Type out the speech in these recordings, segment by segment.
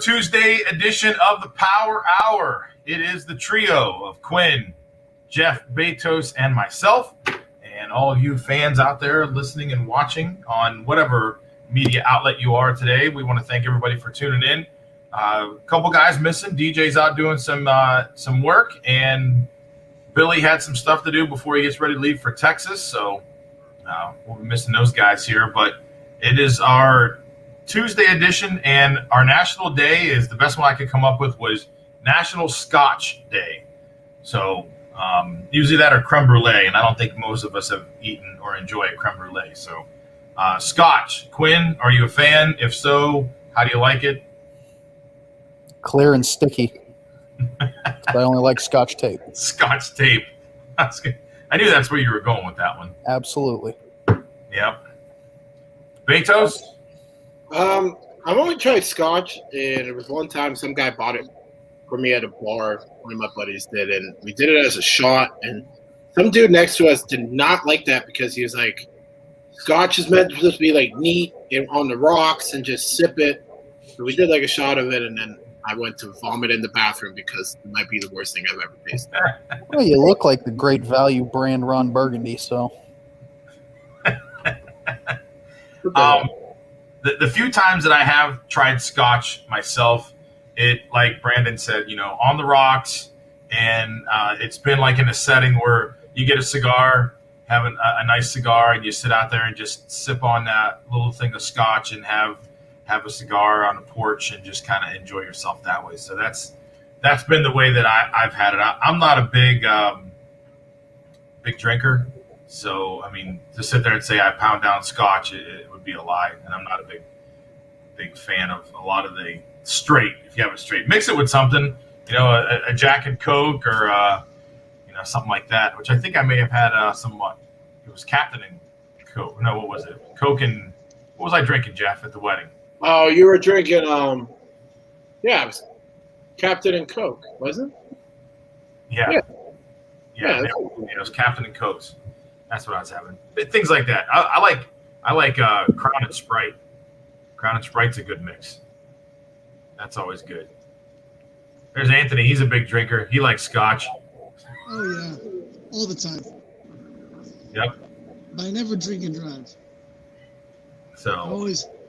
Tuesday edition of the Power Hour. It is the trio of Quinn, Jeff, Betos, and myself, and all of you fans out there listening and watching on whatever media outlet you are today. We want to thank everybody for tuning in. A couple guys missing. DJ's out doing some work, and Billy had some stuff to do before he gets ready to leave for Texas, so we'll be missing those guys here. But it is our Tuesday edition, and our national day is the best one I could come up with was National Scotch Day. So usually that or creme brulee, and I don't think most of us have eaten or enjoy a creme brulee. So Scotch. Quinn, are you a fan? If so, how do you like it? Clear and sticky. I only like Scotch tape. Scotch tape. I knew that's where you were going with that one. Absolutely. Yep. Betos? I've only tried Scotch, and it was one time some guy bought it for me at a bar. One of my buddies did, and we did it as a shot. And some dude next to us did not like that because he was like, Scotch is meant to just be like neat and on the rocks and just sip it. So we did like a shot of it, and then I went to vomit in the bathroom because it might be the worst thing I've ever tasted. Well, you look like the Great Value brand Ron Burgundy, so. The few times that I have tried Scotch myself, it, like Brandon said, on the rocks, and it's been like in a setting where you get a cigar, have a nice cigar, and you sit out there and just sip on that little thing of Scotch and have a cigar on the porch and just kind of enjoy yourself that way. So that's been the way that I've had it. I'm not a big drinker. So, I mean, to sit there and say I pound down Scotch, it would be a lie. And I'm not a big fan of a lot of the straight, if you have a straight. Mix it with something, a Jack and Coke or, something like that, which I think I may have had somewhat. It was Captain and Coke. No, what was it? Coke and – what was I drinking, Jeff, at the wedding? Oh, you were drinking it was Captain and Coke, wasn't it? Yeah, it was Captain and Cokes. That's what I was having. Things like that. I like Crown and Sprite. Crown and Sprite's a good mix. That's always good. There's Anthony. He's a big drinker. He likes Scotch. Oh, yeah. All the time. Yep. But I never drink and drive. So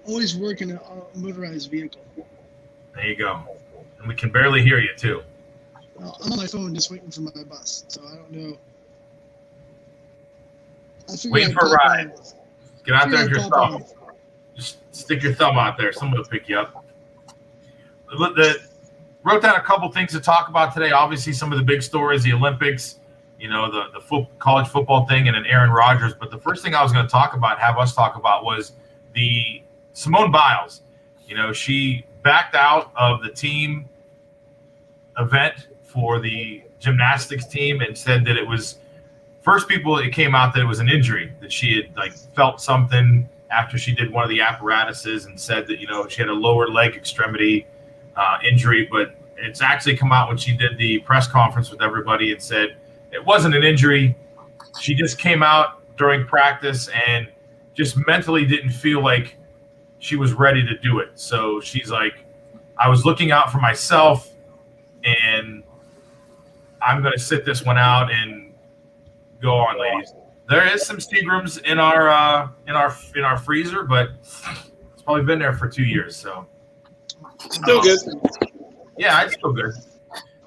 always work in a motorized vehicle. There you go. And we can barely hear you, too. Well, I'm on my phone just waiting for my bus, so I don't know. Waiting for a ride. Get out there with your thumb. Just stick your thumb out there. Someone will pick you up. Wrote down a couple things to talk about today. Obviously, some of the big stories, the Olympics, the college football thing, and then Aaron Rodgers. But the first thing I was going to have us talk about, was the Simone Biles. She backed out of the team event for the gymnastics team and said that it was it came out that it was an injury, that she had felt something after she did one of the apparatuses, and said that she had a lower leg extremity injury. But it's actually come out when she did the press conference with everybody and said it wasn't an injury. She just came out during practice and just mentally didn't feel like she was ready to do it. So she's like, I was looking out for myself, and I'm going to sit this one out and go on, ladies. There is some Seagrams in our freezer, but it's probably been there for 2 years. So still good. Yeah, it's still good.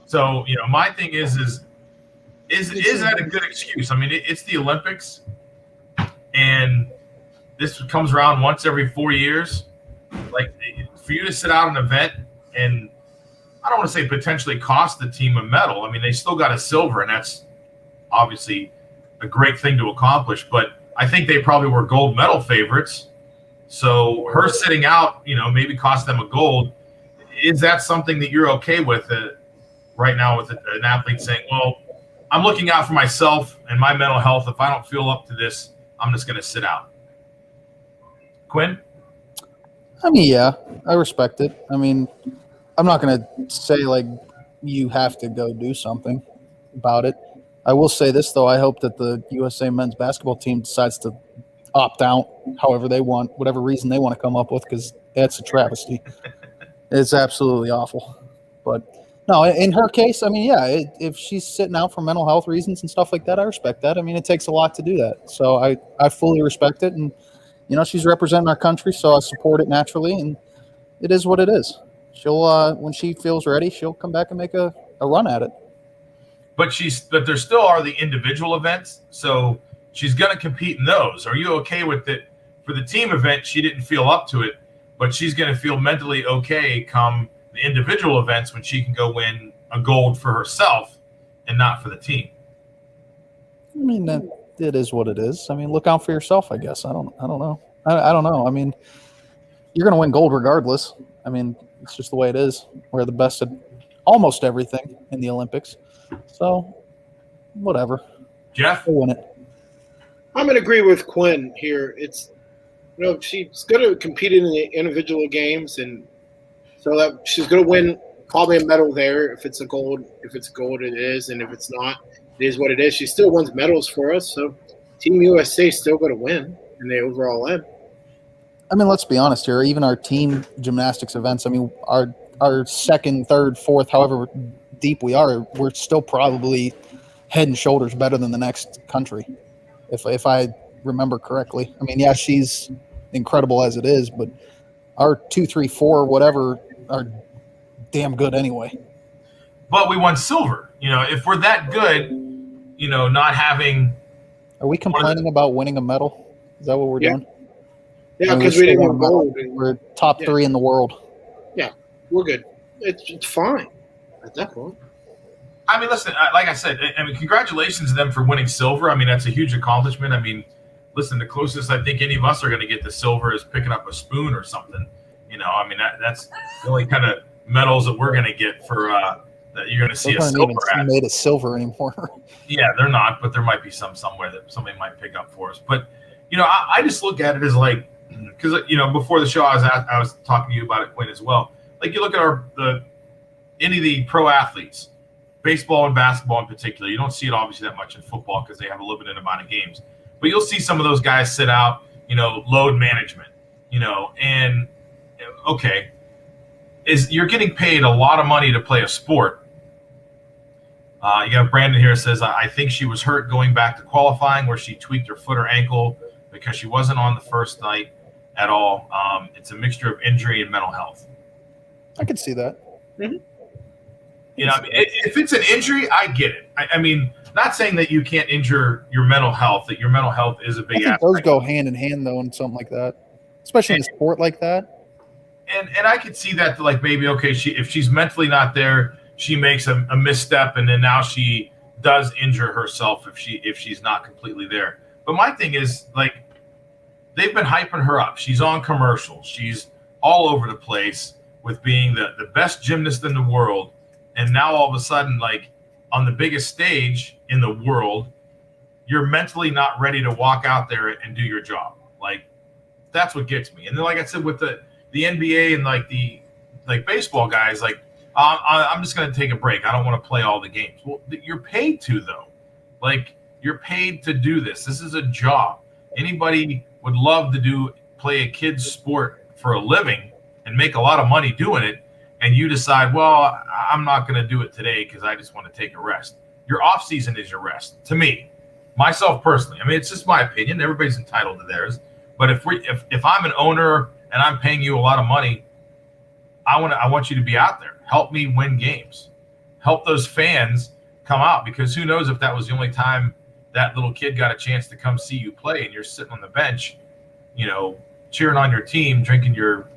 So my thing is that a good excuse? I mean, it's the Olympics, and this comes around once every 4 years. Like, for you to sit out an event and, I don't want to say potentially cost the team a medal. I mean, they still got a silver, and that's obviously a great thing to accomplish. But I think they probably were gold medal favorites. So her sitting out, maybe cost them a gold. Is that something that you're okay with right now, with an athlete saying, well, I'm looking out for myself and my mental health. If I don't feel up to this, I'm just going to sit out? Quinn? I mean, yeah, I respect it. I mean, I'm not going to say, you have to go do something about it. I will say this, though. I hope that the USA men's basketball team decides to opt out however they want, whatever reason they want to come up with, because that's a travesty. It's absolutely awful. But no, in her case, I mean, yeah, if she's sitting out for mental health reasons and stuff like that, I respect that. I mean, it takes a lot to do that. So I fully respect it. And, she's representing our country, so I support it naturally. And it is what it is. She'll, when she feels ready, she'll come back and make a run at it. But there still are the individual events. So she's going to compete in those. Are you okay with it? For the team event, she didn't feel up to it, but she's going to feel mentally okay come the individual events when she can go win a gold for herself and not for the team. I mean, it is what it is. I mean, look out for yourself, I guess. I don't know. I don't know. I mean, you're going to win gold regardless. I mean, it's just the way it is. We're the best at almost everything in the Olympics. So, whatever. Jeff? We'll win it. I'm going to agree with Quinn here. It's, she's going to compete in the individual games, and so that she's going to win probably a medal there. If it's a gold, it is, and if it's not, it is what it is. She still wins medals for us, so Team USA is still going to win in the overall end. I mean, let's be honest here. Even our team gymnastics events, I mean, our second, third, fourth, however deep we are, we're still probably head and shoulders better than the next country, if I remember correctly. I mean, yeah, she's incredible as it is, but our 2, 3, 4, whatever are damn good anyway. But we won silver. If we're that good, not having. Are we complaining about winning a medal? Is that what we're doing? Yeah, because we didn't win gold. We're top 3 in the world. Yeah, we're good. It's fine at that point. I mean, listen, like I said, congratulations to them for winning silver. I mean, that's a huge accomplishment. I mean, listen, the closest I think any of us are going to get to silver is picking up a spoon or something. I mean, that's the only kind of medals that we're going to get for that you're going to see a silver at. Made of silver anymore. Yeah, they're not, but there might be some somewhere that somebody might pick up for us. But, I just look at it as like, because, before the show, I was talking to you about it, Quinn, as well. Like, you look at any of the pro athletes, baseball and basketball in particular. You don't see it obviously that much in football because they have a limited amount of games. But you'll see some of those guys sit out, load management, and okay, you're getting paid a lot of money to play a sport. You have Brandon here says, I think she was hurt going back to qualifying where she tweaked her foot or ankle because she wasn't on the first night at all. It's a mixture of injury and mental health. I could see that. Mm-hmm. If it's an injury, I get it. I mean, not saying that you can't injure your mental health, that your mental health is a big aspect. Those go hand in hand, though, in something like that, especially in a sport like that. And I could see that, like, maybe, okay, if she's mentally not there, she makes a misstep, and then now she does injure herself if she's not completely there. But my thing is, like, they've been hyping her up. She's on commercials. She's all over the place with being the best gymnast in the world. And now all of a sudden, like, on the biggest stage in the world, you're mentally not ready to walk out there and do your job. Like, that's what gets me. And then, like I said, with the NBA and like baseball guys, like, I'm just going to take a break. I don't want to play all the games. Well, you're paid to, though. Like, you're paid to do this. This is a job. Anybody would love to play a kid's sport for a living and make a lot of money doing it. And you decide, well, I'm not going to do it today because I just want to take a rest. Your off season is your rest. To me, myself personally, I mean, it's just my opinion. Everybody's entitled to theirs. But if I'm an owner and I'm paying you a lot of money, I want you to be out there. Help me win games. Help those fans come out, because who knows if that was the only time that little kid got a chance to come see you play, and you're sitting on the bench, cheering on your team, drinking your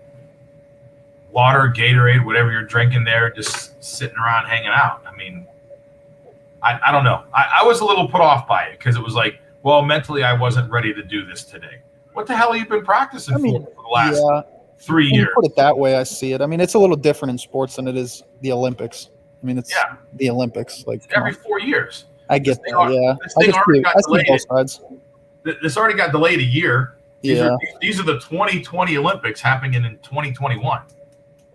water, Gatorade, whatever you're drinking there, just sitting around hanging out. I mean, I don't know. I was a little put off by it because it was like, well, mentally I wasn't ready to do this today. What the hell have you been practicing for the last 3 years? Put it that way, I see it. I mean, it's a little different in sports than it is the Olympics. I mean, it's the Olympics. Like, every 4 years. I get that, I see both sides. This already got delayed a year. These are the 2020 Olympics happening in 2021.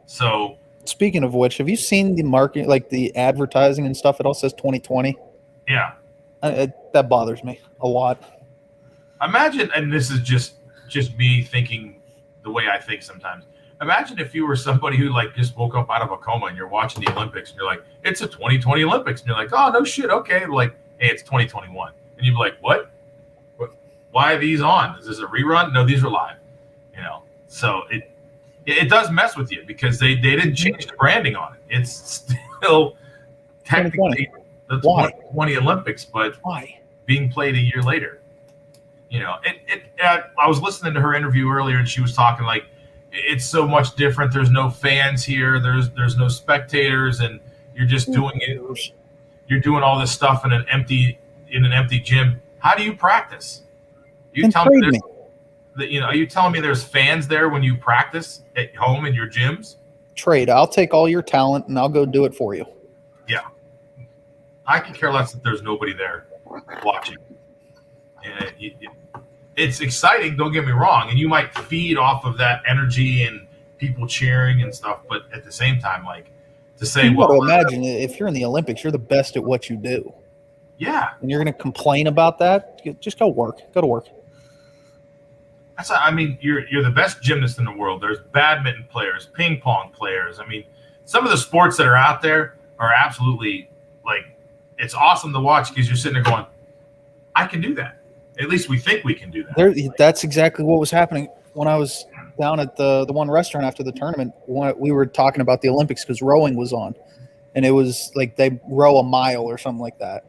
So, speaking of which, have you seen the marketing, like the advertising and stuff? It all says 2020. Yeah, that bothers me a lot. Imagine, and this is just me thinking the way I think sometimes. Imagine if you were somebody who like just woke up out of a coma and you're watching the Olympics and you're like, it's a 2020 Olympics. And you're like, oh, no shit. Okay. Like, hey, it's 2021. And you'd be like, what? Why are these on? Is this a rerun? No, these are live. You know, so it does mess with you because they didn't change the branding on it. It's still technically the 2020 Olympics, but Why? being played a year later. You know, I was listening to her interview earlier, and she was talking like it's so much different. There's no fans here. There's no spectators, and you're just doing it. You're doing all this stuff in an empty gym. How do you practice? You tell me are you telling me there's fans there when you practice at home in your gyms? Trade. I'll take all your talent and I'll go do it for you. Yeah. I could care less if there's nobody there watching. And it's exciting, don't get me wrong, and you might feed off of that energy and people cheering and stuff, but at the same time, like to say, imagine if you're in the Olympics, you're the best at what you do. Yeah. And you're going to complain about that? Just go work. Go to work. You're the best gymnast in the world. There's badminton players, ping pong players. I mean, some of the sports that are out there are absolutely like, it's awesome to watch because you're sitting there going, I can do that. At least we think we can do that. That's exactly what was happening when I was down at the one restaurant after the tournament. We were talking about the Olympics because rowing was on, and it was like they row a mile or something like that.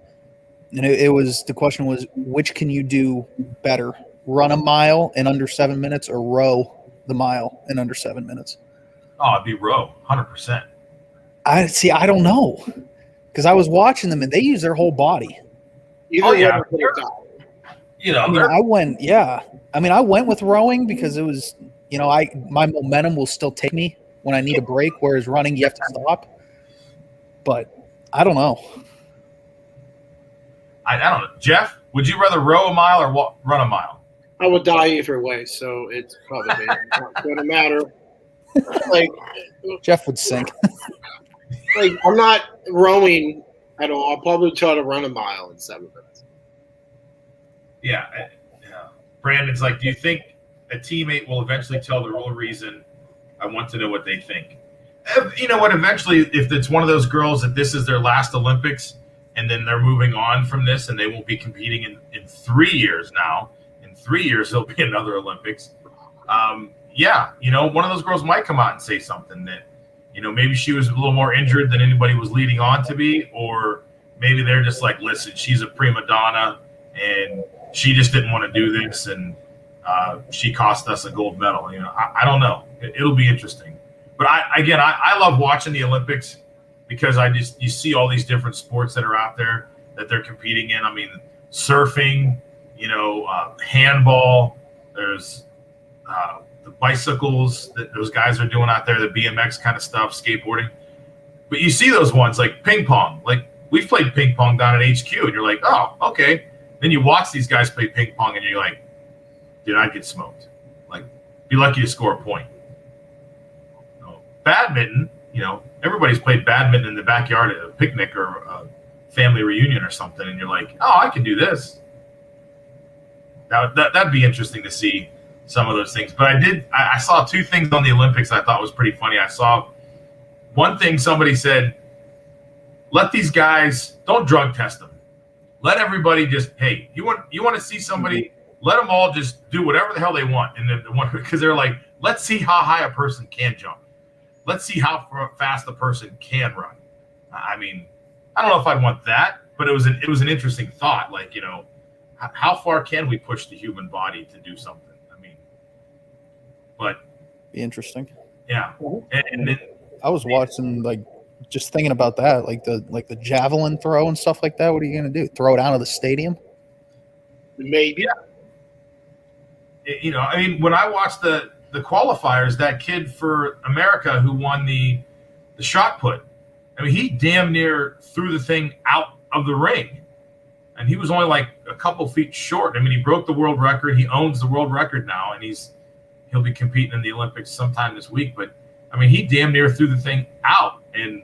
And the question was, which can you do better, run a mile in under 7 minutes or row the mile in under 7 minutes? Oh, it'd be row, 100%. I don't know, because I was watching them and they use their whole body. I went with rowing because it was, my momentum will still take me when I need a break, whereas running, you have to stop. But I don't know. I don't know. Jeff, would you rather row a mile or run a mile? I would die either way, so it's probably not going to matter. Like Jeff would sink. Like I'm not rowing at all. I'll probably try to run a mile in 7 minutes. Yeah. Brandon's like, do you think a teammate will eventually tell the real reason? I want to know what they think. You know what? Eventually, if it's one of those girls that this is their last Olympics and then they're moving on from this and they won't be competing in 3 years now. In 3 years, there'll be another Olympics. One of those girls might come out and say something that, maybe she was a little more injured than anybody was leading on to be, or maybe they're just like, listen, she's a prima donna and she just didn't want to do this, and she cost us a gold medal. I don't know. It'll be interesting. But I love watching the Olympics because you see all these different sports that are out there that they're competing in. I mean, surfing, handball. There's the bicycles that those guys are doing out there, the BMX kind of stuff, skateboarding. But you see those ones like ping pong. Like we've played ping pong down at HQ, and you're like, oh, okay. Then you watch these guys play ping pong, and you're like, dude, I'd get smoked. Like, be lucky to score a point. Badminton, everybody's played badminton in the backyard at a picnic or a family reunion or something, and you're like, oh, I can do this. That'd be interesting to see some of those things. But I saw two things on the Olympics I thought was pretty funny. I saw one thing somebody said, let these guys, don't drug test them. Let everybody just, hey, you want to see somebody, let them all just do whatever the hell they want. And then because they're like, let's see how high a person can jump. Let's see how fast a person can run. I mean, I don't know if I'd want that, but it was an interesting thought. Like, how far can we push the human body to do something? I mean, but be interesting. Yeah. And then, I was watching, like, just thinking about that, like the javelin throw and stuff like that. What are you going to do? Throw it out of the stadium? Maybe. Yeah. When I watched the qualifiers, that kid for America who won the shot put, he damn near threw the thing out of the ring. And he was only like a couple feet short. He broke the world record. He owns the world record now, and he'll be competing in the Olympics sometime this week. But he damn near threw the thing out, and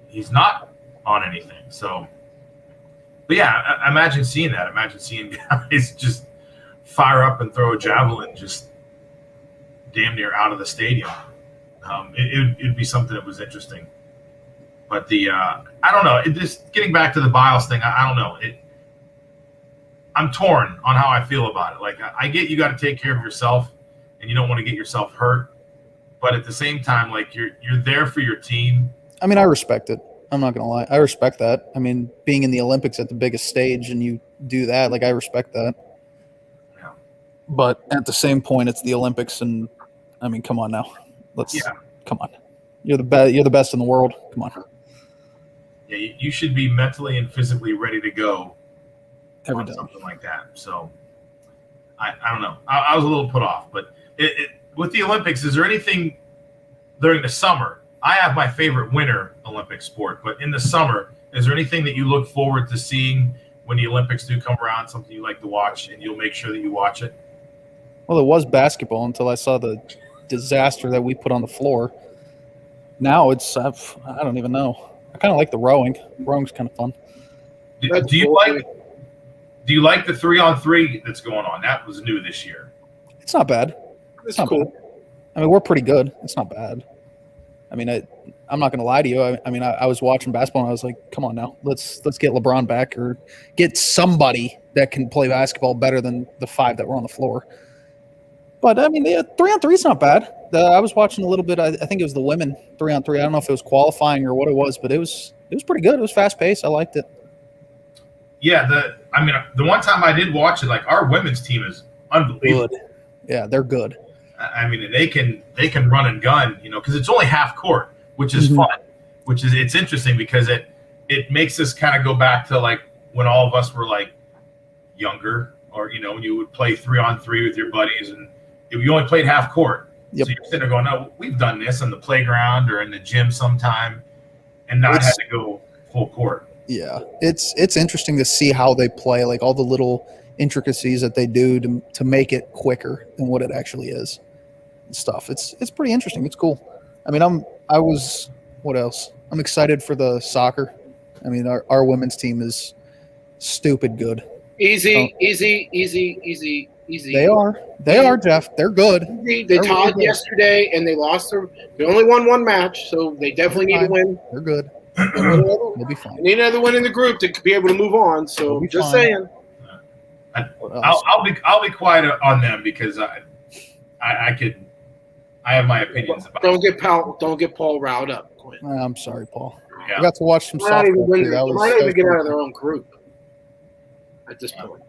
he's not on anything. So, but yeah, I imagine seeing that. Imagine seeing guys just fire up and throw a javelin. Just damn near out of the stadium. It'd be something that was interesting. But I don't know. It just getting back to the Biles thing. I don't know. I'm torn on how I feel about it. Like I get you got to take care of yourself, and you don't want to get yourself hurt. But at the same time, like you're there for your team. I mean, I respect it. I'm not gonna lie. I respect that. I mean, being in the Olympics at the biggest stage and you do that, like I respect that. Yeah. But at the same point, it's the Olympics, and I mean, come on now. Come on. You're the best. You're the best in the world. Come on. Yeah, you should be mentally and physically ready to go Every on day. something like that. So I don't know. I was a little put off, but with the Olympics, is there anything during the summer? I have my favorite winter Olympic sport, but in the summer, is there anything that you look forward to seeing when the Olympics do come around, something you like to watch, and you'll make sure that you watch it? Well, it was basketball until I saw the disaster that we put on the floor. Now it's I don't even know. I kind of like the rowing. Rowing's kind of fun. Do you like the 3-on-3 that's going on? That was new this year. It's not bad. It's not cool. bad. I mean, we're pretty good. It's not bad. I mean, I'm not going to lie to you. I mean, I was watching basketball and I was like, come on now, let's get LeBron back or get somebody that can play basketball better than the 5 that were on the floor. But I mean, 3-on-3 is not bad. I was watching a little bit. I think it was the women 3-on-3. I don't know if it was qualifying or what it was, but it was pretty good. It was fast paced. I liked it. Yeah, the one time I did watch it, like our women's team is unbelievable. Good. Yeah, they're good. I mean, they can run and gun, because it's only half court, which is fun. It's interesting because it makes us kind of go back to like when all of us were like younger, or when you would play 3-on-3 with your buddies, and you only played half court. Yep. So you're sitting there going, "No, we've done this on the playground or in the gym sometime, and not had to go full court." Yeah, it's interesting to see how they play, like all the little intricacies that they do to make it quicker than what it actually is. And stuff. It's pretty interesting. It's cool. I mean, what else? I'm excited for the soccer. I mean, our women's team is stupid good. Easy. They are, Jeff. They're good. They They're tied really good. yesterday, and they lost they only won one match, so they definitely need to win. They're good. They'll be fine. They need another win in the group to be able to move on. So They'll be just fine. saying. I'll be quiet on them because I have my opinions about it. Don't get Paul riled up. Quinn. I'm sorry, Paul. Yeah. I got to watch some They might softball. even Too. That might not even get out of was their own group at this point.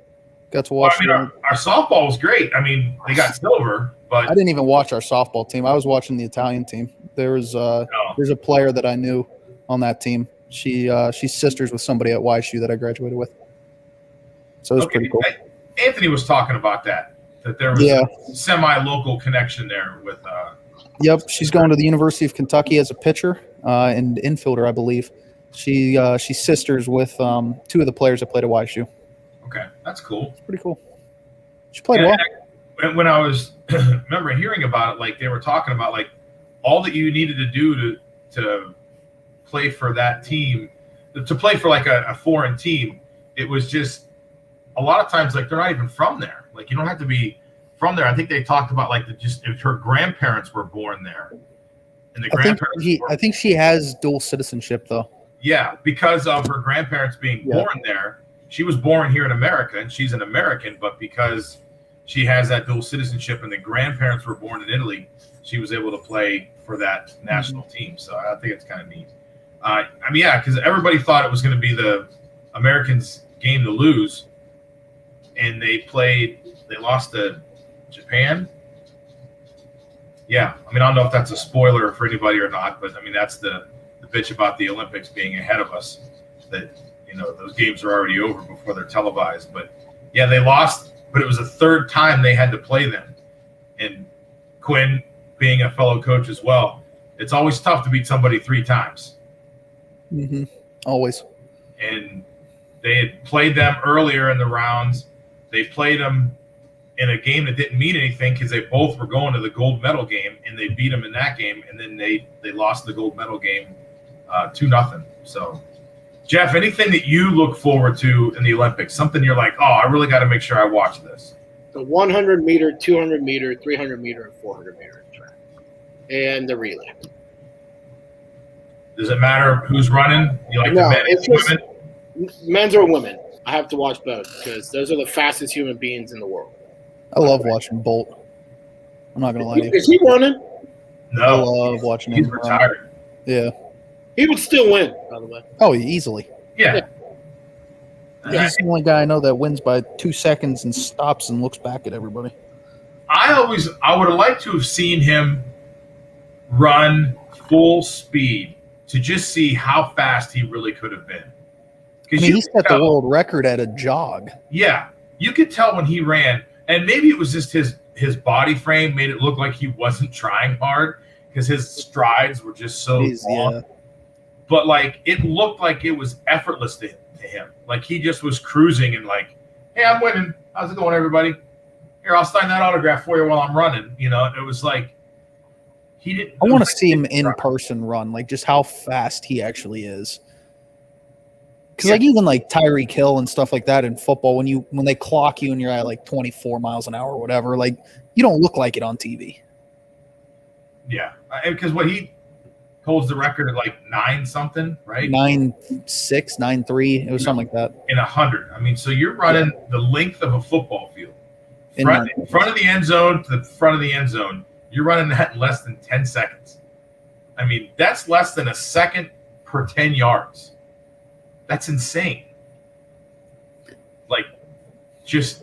got to Well, watch. I mean, our softball was great. I mean, they got silver, but I didn't even watch our softball team. I was watching the Italian team. There's a player that I knew on that team. She's sisters with somebody at YSU that I graduated with. So it was pretty cool. Anthony was talking about that there was a semi-local connection there with. Yep, she's going to the University of Kentucky as a pitcher and infielder, I believe. She's sisters with 2 of the players that played at YSU. Okay, that's cool. It's pretty cool. She played well. When I was remember hearing about it, like they were talking about like all that you needed to do to play for that team, to play for like a foreign team. It was just a lot of times like they're not even from there. Like you don't have to be from there. I think they talked about like if her grandparents were born there, and I think she has dual citizenship though. Yeah, because of her grandparents being born there. She was born here in America, and she's an American, but because she has that dual citizenship and the grandparents were born in Italy, she was able to play for that national team. So I think it's kind of neat. I mean, yeah, because everybody thought it was going to be the Americans' game to lose, and they lost to Japan. Yeah, I mean, I don't know if that's a spoiler for anybody or not, but I mean, that's the bitch about the Olympics being ahead of us, that those games are already over before they're televised. But yeah, they lost, but it was the 3rd time they had to play them. And Quinn, being a fellow coach as well, it's always tough to beat somebody 3 times. Mm-hmm. Always. And they had played them earlier in the rounds. They played them in a game that didn't mean anything because they both were going to the gold medal game, and they beat them in that game, and then they lost the gold medal game 2-0. So, Jeff, anything that you look forward to in the Olympics, something you're like, oh, I really got to make sure I watch this? the 100 meter, 200 meter, 300 meter, and 400 meter track, and the relay. Does it matter who's running? You like No, the men it's and just women? men's or women. I have to watch both because those are the fastest human beings in the world. I love watching Bolt. I'm not gonna lie to you. Is he running? I No, love watching he's him run. retired. Yeah. He would still win, by the way. Oh, easily. Yeah. He's the only guy I know that wins by 2 seconds and stops and looks back at everybody. I would have liked to have seen him run full speed to just see how fast he really could have been. I mean, he set the world record at a jog. Yeah, you could tell when he ran, and maybe it was just his body frame made it look like he wasn't trying hard because his strides were just so long. Yeah. But like it looked like it was effortless to him. Like he just was cruising and like, hey, I'm winning. How's it going, everybody? Here, I'll sign that autograph for you while I'm running. You know, it was like he didn't. I want to see him in person run, like just how fast he actually is. Because like even like Tyreek Hill and stuff like that in football, when they clock you and you're at like 24 miles an hour or whatever, like you don't look like it on TV. Yeah, because what he holds the record at like 9 something, right? 9.6, 9.3, it was something like that. In 100. I mean, so you're running the length of a football field, In front of the end zone to the front of the end zone. You're running that in less than 10 seconds. I mean, that's less than a second per 10 yards. That's insane. Like, you just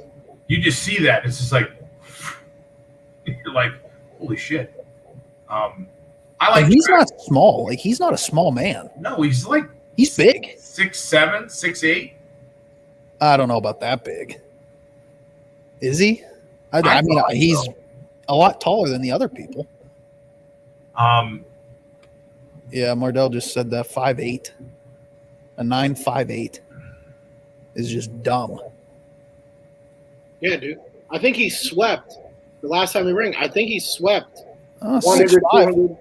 see that. It's just like, you're like, holy shit. I like. And he's not small. Like he's not a small man. No, he's like He's big. 6'7", 6'8". I don't know about that big. Is he? I mean, he's a lot taller than the other people. Yeah, Mardell just said that 5'8". A 9.58 is just dumb. Yeah, dude. I think he swept the last time he ran. I think he swept 6'5". 200.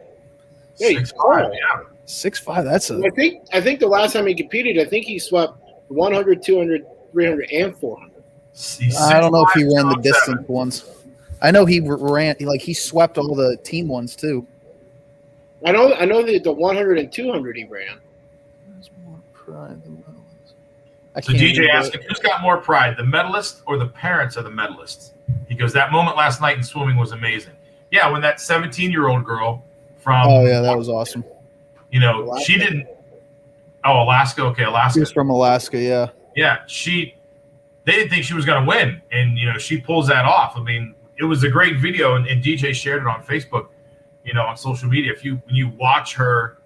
Yeah, he's 6'5", tall. yeah. 6'5". That's a. I think the last time he competed, I think he swept 100, 200, 300, and 400. I don't know if he ran the 6'5", distance ones. I know he ran like he swept all the team ones too. I know the 100 and 200 he ran. So DJ asking, who's got more pride, the medalist or the parents of the medalists? He goes, that moment last night in swimming was amazing. Yeah, when that 17-year-old girl from that was awesome. You know, Alaska. she didn't. Oh, Alaska. Okay, Alaska. She was from Alaska, yeah. Yeah, they didn't think she was going to win, and you know she pulls that off. I mean, it was a great video, and DJ shared it on Facebook, you know, on social media. When you watch her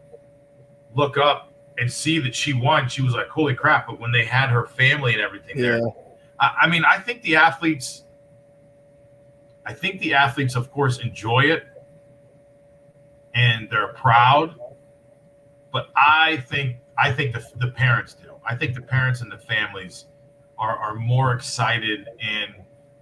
look up and see that she won, she was like, "Holy crap!" But when they had her family and everything there, I mean, I think the athletes, of course, enjoy it, and they're proud. But I think the parents do. I think the parents and the families are more excited and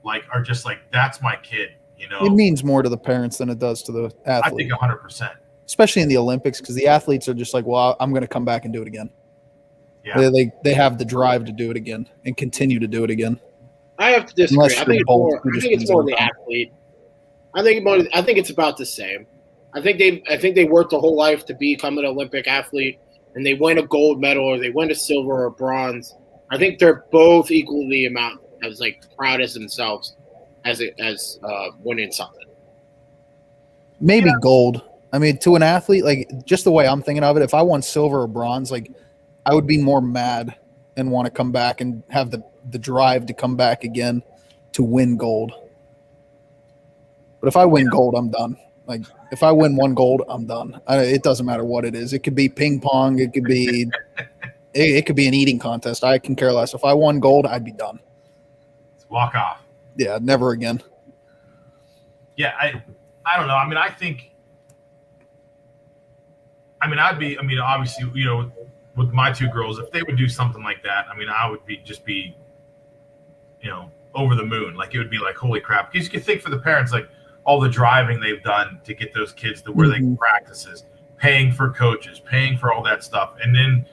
are just like, that's my kid, you know. It means more to the parents than it does to the I athlete. think 100%. Especially in the Olympics, because the athletes are just like, well, I'm going to come back and do it again. Yeah. They have the drive to do it again and continue to do it again. I have to disagree. Unless I you're think bold, who it's just more wins the everything. athlete. I think it's about the same. I think they worked a whole life to become an Olympic athlete, and they win a gold medal or they win a silver or bronze. I think they're both equally amount as proud as themselves as winning something. Maybe gold. I mean, to an athlete, just the way I'm thinking of it, if I won silver or bronze, I would be more mad and want to come back and have the drive to come back again to win gold. But if I win gold, I'm done. If I win one gold, I'm done. It doesn't matter what it is. It could be ping pong. It could be it could be an eating contest. I can care less. If I won gold, I'd be done. Walk off. Yeah, never again. Yeah, I don't know. I mean, obviously, you know, with my two girls, if they would do something like that, I mean, I would be, you know, over the moon. It would be like, holy crap. Because you can think for the parents, all the driving they've done to get those kids to where they can practices, paying for coaches, paying for all that stuff. And then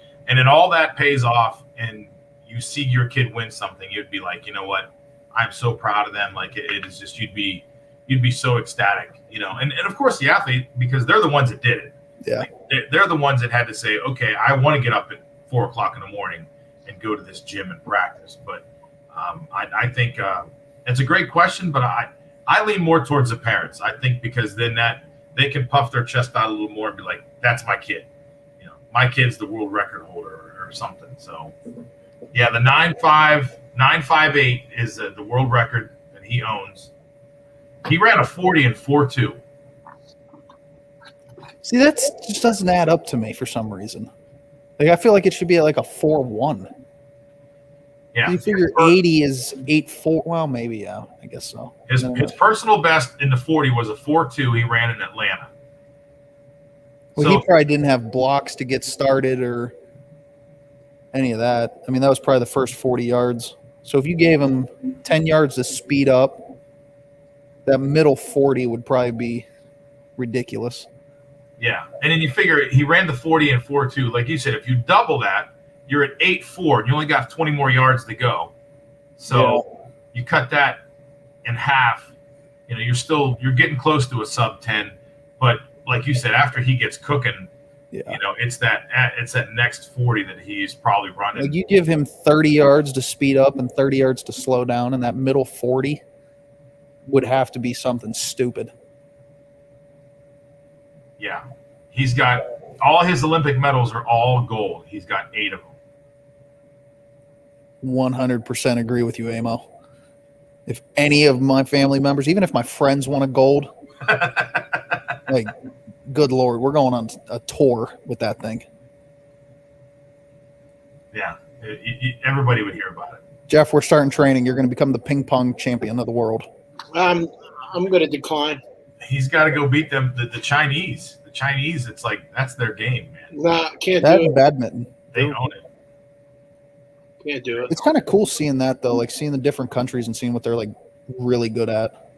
all that pays off and you see your kid win something, you'd be like, you know what? I'm so proud of them. Like it is just you'd be so ecstatic, and of course the athlete, because they're the ones that did it. Yeah. Like, they're the ones that had to say, okay, I want to get up at 4:00 in the morning and go to this gym and practice. But I think it's a great question, but I lean more towards the parents. I think because then that they can puff their chest out a little more and be like, that's my kid. My kid's the world record holder or something. So yeah, the 9.58 is the world record that he owns. He ran a 40 and 4.2. See, that just doesn't add up to me for some reason. Like, I feel like it should be like a 4.1. Yeah. You figure 80 is 8.4. Well, maybe, yeah. I guess so. His personal best in the 40 was a 4.2 he ran in Atlanta. Well, he probably didn't have blocks to get started or any of that. I mean, that was probably the first 40 yards. So if you gave him 10 yards to speed up, that middle 40 would probably be ridiculous. Yeah. And then you figure he ran the 40 and 4.2. Like you said, if you double that, you're at 8.4 and you only got 20 more yards to go. So you cut that in half, you're getting close to a sub 10. But like you said, after he gets cooking, it's that next 40 that he's probably running. Like, you give him 30 yards to speed up and 30 yards to slow down, and that middle 40 would have to be something stupid. Yeah. He's got all his Olympic medals are all gold. He's got 8 of them. 100% agree with you, Amo. If any of my family members, even if my friends want a gold, like, good Lord, we're going on a tour with that thing. Yeah. Everybody would hear about it. Jeff, we're starting training. You're going to become the ping pong champion of the world. I'm going to decline. He's got to go beat them, the Chinese. The Chinese, it's like that's their game, man. Nah, can't That do and it. badminton. They own it. Can't do it. It's kind of cool seeing that, though, like seeing the different countries and seeing what they're like really good at.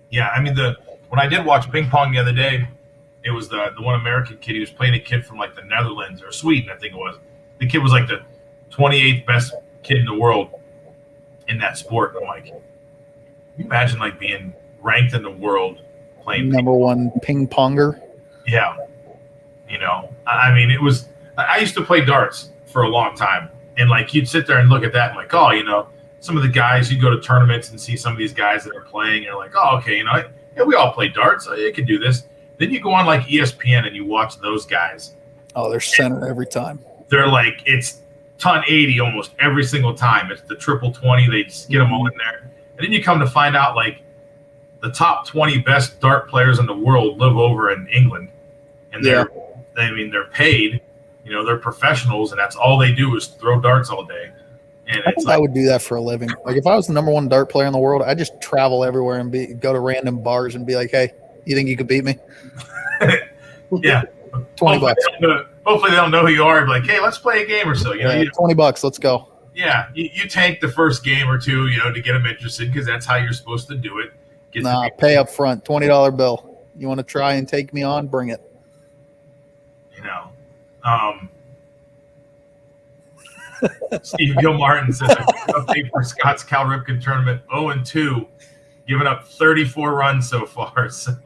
Yeah, I mean when I did watch ping pong the other day, it was the one American kid. He was playing a kid from like the Netherlands or Sweden, I think it was. The kid was like the 28th best kid in the world in that sport. And I'm like, can you imagine like being ranked in the world playing Number one ping ponger. Yeah. I mean, it was, I used to play darts for a long time. And like, you'd sit there and look at that and like, oh, some of the guys, you go to tournaments and see some of these guys that are playing. And you're like, oh, okay, yeah, we all play darts. You can do this. Then you go on like ESPN and you watch those guys. Oh, they're center every time. They're like, it's ton 80 almost every single time. It's the triple 20. They just get them all in there. And then you come to find out like the top 20 best dart players in the world live over in England. And they're paid, they're professionals, and that's all they do is throw darts all day. And I think I would do that for a living. Like, if I was the number one dart player in the world, I'd just travel everywhere and go to random bars and be like, hey, you think you could beat me? Yeah. $20. Hopefully they don't know who you are. Like, hey, let's play a game or so. $20. Let's go. Yeah. You tank the first game or two, to get them interested, because that's how you're supposed to do it. Pay up front. $20 bill. You want to try and take me on? Bring it. Steve Gilmartin says update for Scott's Cal Ripken tournament 0-2, giving up 34 runs so far. So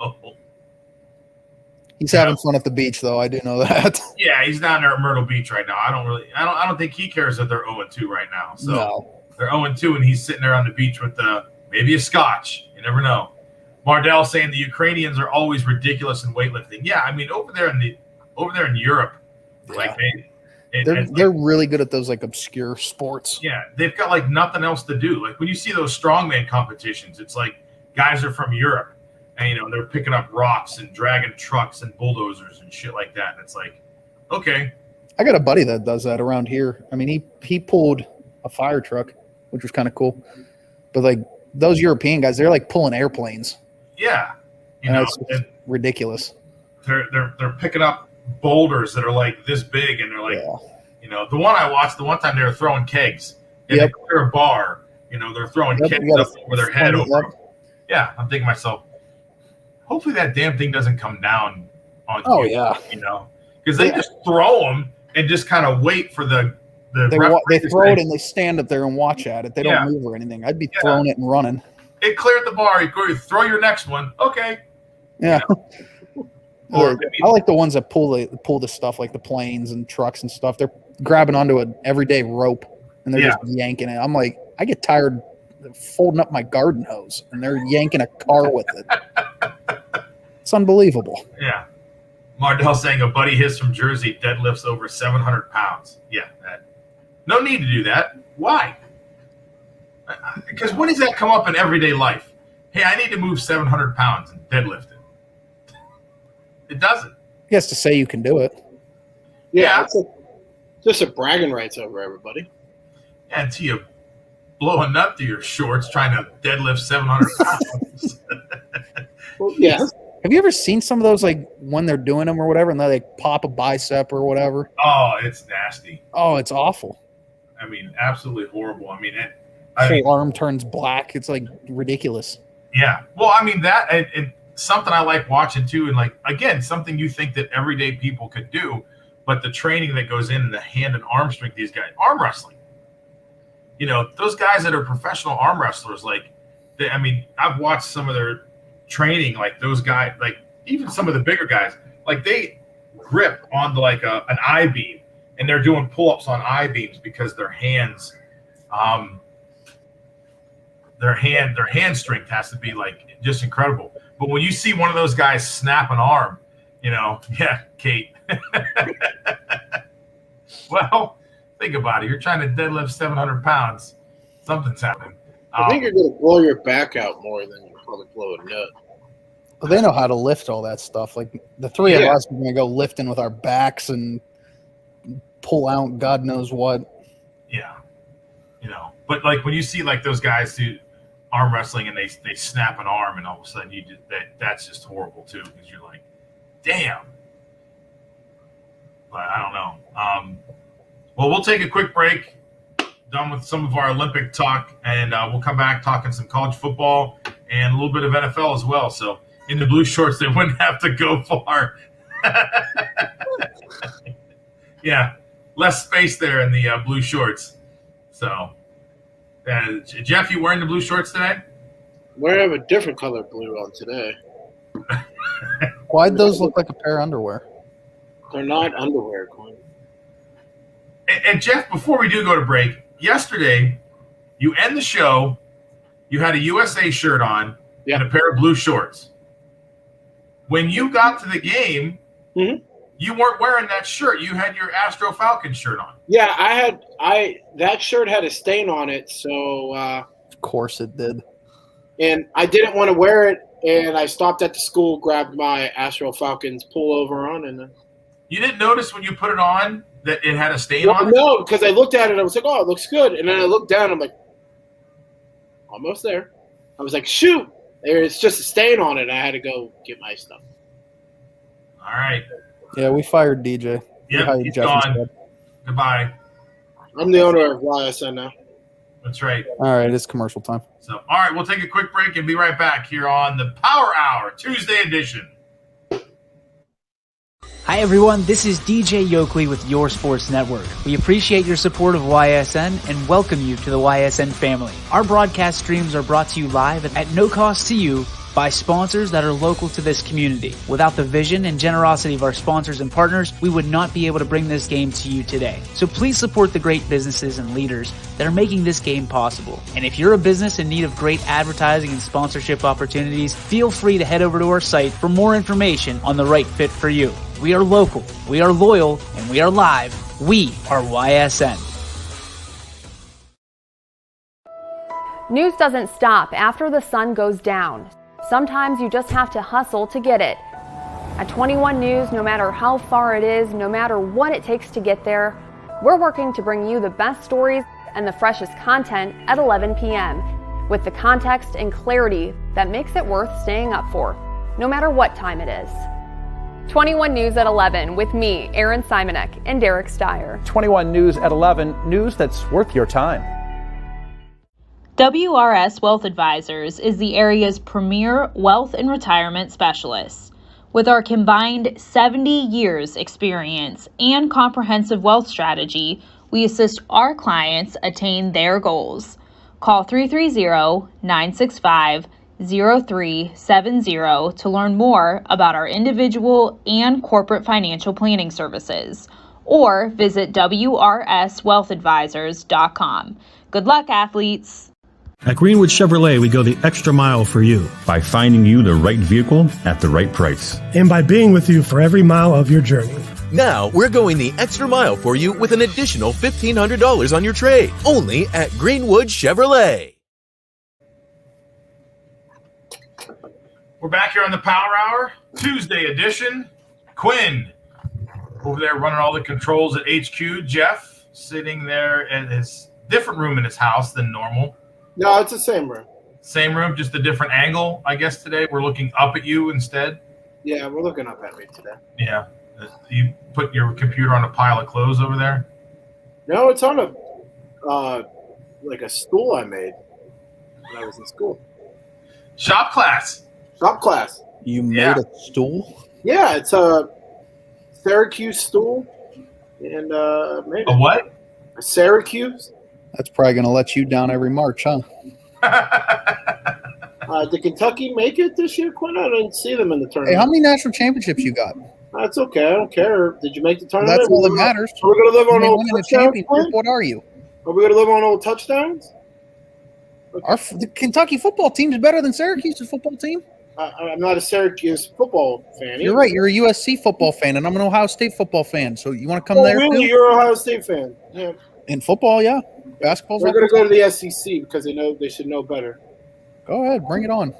he's having fun at the beach, though. I do know that. Yeah, he's down there at Myrtle Beach right now. I don't think he cares that they're 0-2 right now. So they're 0-2, and he's sitting there on the beach with maybe a scotch. You never know. Mardell saying the Ukrainians are always ridiculous in weightlifting. Yeah, I mean over there in Europe, like they're really good at those like obscure sports. Yeah, they've got like nothing else to do. Like when you see those strongman competitions, it's like guys are from Europe and they're picking up rocks and dragging trucks and bulldozers and shit like that. And it's like, okay. I got a buddy that does that around here. I mean, he pulled a fire truck, which was kind of cool. But like those European guys, they're like pulling airplanes. Yeah, it's ridiculous. They're picking up boulders that are like this big, and they're like, the one I watched the one time they were throwing kegs and they clear a bar. They're throwing kegs up over their head over. Yeah, I'm thinking to myself, hopefully that damn thing doesn't come down on you. Yeah, because they just throw them and just kind of wait for the They throw it and they stand up there and watch at it. They don't move or anything. I'd be throwing it and running. It cleared the bar. You throw your next one. Okay. Yeah. Or I like the ones that pull the stuff like the planes and trucks and stuff. They're grabbing onto an everyday rope and they're just yanking it. I'm like, I get tired folding up my garden hose and they're yanking a car with it. It's unbelievable. Yeah. Mardell saying a buddy his from Jersey deadlifts over 700 pounds. Yeah. No need to do that. Why? Because when does that come up in everyday life? Hey, I need to move 700 pounds and deadlift it. It doesn't. He has to say you can do it. Yeah. It's just a bragging rights over everybody. Yeah, until you blow a nut through your shorts trying to deadlift 700 pounds. Well, yeah. Have you ever seen some of those, like when they're doing them or whatever, and they pop a bicep or whatever? Oh, it's nasty. Oh, it's awful. I mean, absolutely horrible. I mean, whole arm turns black. It's like ridiculous. Yeah. Well, I mean, that and something I like watching too, and like again, something you think that everyday people could do, but the training that goes in and the hand and arm strength, these guys, arm wrestling. You know, those guys that are professional arm wrestlers, like, I mean, I've watched some of their training, like those guys, like even some of the bigger guys, like they grip onto like an I-beam and they're doing pull-ups on I-beams because their hands, their hand strength has to be like just incredible. But when you see one of those guys snap an arm, you know, yeah, Kate. Well, think about it. You're trying to deadlift 700 pounds. Something's happening. I think you're going to blow your back out more than you probably blow a nut. Well, they know how to lift all that stuff. Like the three of us are going to go lifting with our backs and pull out God knows what. Yeah. You know, but like when you see like those guys do arm wrestling and they snap an arm and all of a sudden that's just horrible too, because you're like, damn. But I don't know. Well, we'll take a quick break. Done with some of our Olympic talk, and we'll come back talking some college football and a little bit of NFL as well. So in the blue shorts, they wouldn't have to go far. Yeah, less space there in the blue shorts. So, Jeff, you wearing the blue shorts today? We have a different color blue on today. Why'd those look like a pair of underwear? They're not underwear, Quinn. And Jeff, before we do go to break, yesterday you end the show, you had a USA shirt on and a pair of blue shorts. When you got to the game, you weren't wearing that shirt. You had your Astro Falcons shirt on. Yeah, that shirt had a stain on it, so of course it did. And I didn't want to wear it, and I stopped at the school, grabbed my Astro Falcons pullover on, and you didn't notice when you put it on that it had a stain on it? No, because I looked at it and I was like, oh, it looks good. And then I looked down and I'm like, almost there. I was like, shoot, there's just a stain on it. I had to go get my stuff. All right. Yeah, we fired DJ. Yeah, he's gone. Goodbye. I'm the owner of YSN now. That's right. All right, it's commercial time. So, all right, we'll take a quick break and be right back here on the Power Hour, Tuesday edition. Hi everyone, this is DJ Yoakley with Your Sports Network. We appreciate your support of YSN and welcome you to the YSN family. Our broadcast streams are brought to you live at no cost to you by sponsors that are local to this community. Without the vision and generosity of our sponsors and partners, we would not be able to bring this game to you today. So please support the great businesses and leaders that are making this game possible. And if you're a business in need of great advertising and sponsorship opportunities, feel free to head over to our site for more information on the right fit for you. We are local, we are loyal, and we are live. We are YSN. News doesn't stop after the sun goes down. Sometimes you just have to hustle to get it. At 21 News, no matter how far it is, no matter what it takes to get there, we're working to bring you the best stories and the freshest content at 11 p.m. with the context and clarity that makes it worth staying up for, no matter what time it is. 21 News at 11 with me, Aaron Simonek, and Derek Steyer. 21 News at 11, news that's worth your time. WRS Wealth Advisors is the area's premier wealth and retirement specialist. With our combined 70 years experience and comprehensive wealth strategy, we assist our clients attain their goals. Call 330-965-0370 to learn more about our individual and corporate financial planning services, or visit wrswealthadvisors.com. Good luck, athletes. At Greenwood Chevrolet, we go the extra mile for you. By finding you the right vehicle at the right price. And by being with you for every mile of your journey. Now, we're going the extra mile for you with an additional $1,500 on your trade. Only at Greenwood Chevrolet. We're back here on the Power Hour, Tuesday edition. Quinn over there running all the controls at HQ. Jeff sitting there in his different room in his house than normal. No, it's the same room. Same room, just a different angle, I guess, today. We're looking up at you instead. Yeah, we're looking up at me today. Yeah. You put your computer on a pile of clothes over there? No, it's on a like a stool I made when I was in school. Shop class. Shop class. You made a stool? Yeah, it's a Syracuse stool. And made a what? A Syracuse. That's probably going to let you down every March, huh? Did Kentucky make it this year, Quinn? I didn't see them in the tournament. Hey, how many national championships you got? That's okay. I don't care. Did you make the tournament? That's all that matters. Are we going to live on old touchdowns? What are you? Are we going to live on old touchdowns? Okay. The Kentucky football team is better than Syracuse's football team. I'm not a Syracuse football fan. You're right. You're a USC football fan, and I'm an Ohio State football fan. So you want to come there? Really? Too? You're an Ohio State fan? Yeah. In football, yeah. Basketball. We're going to go to the SEC because they should know better. Go ahead, bring it on.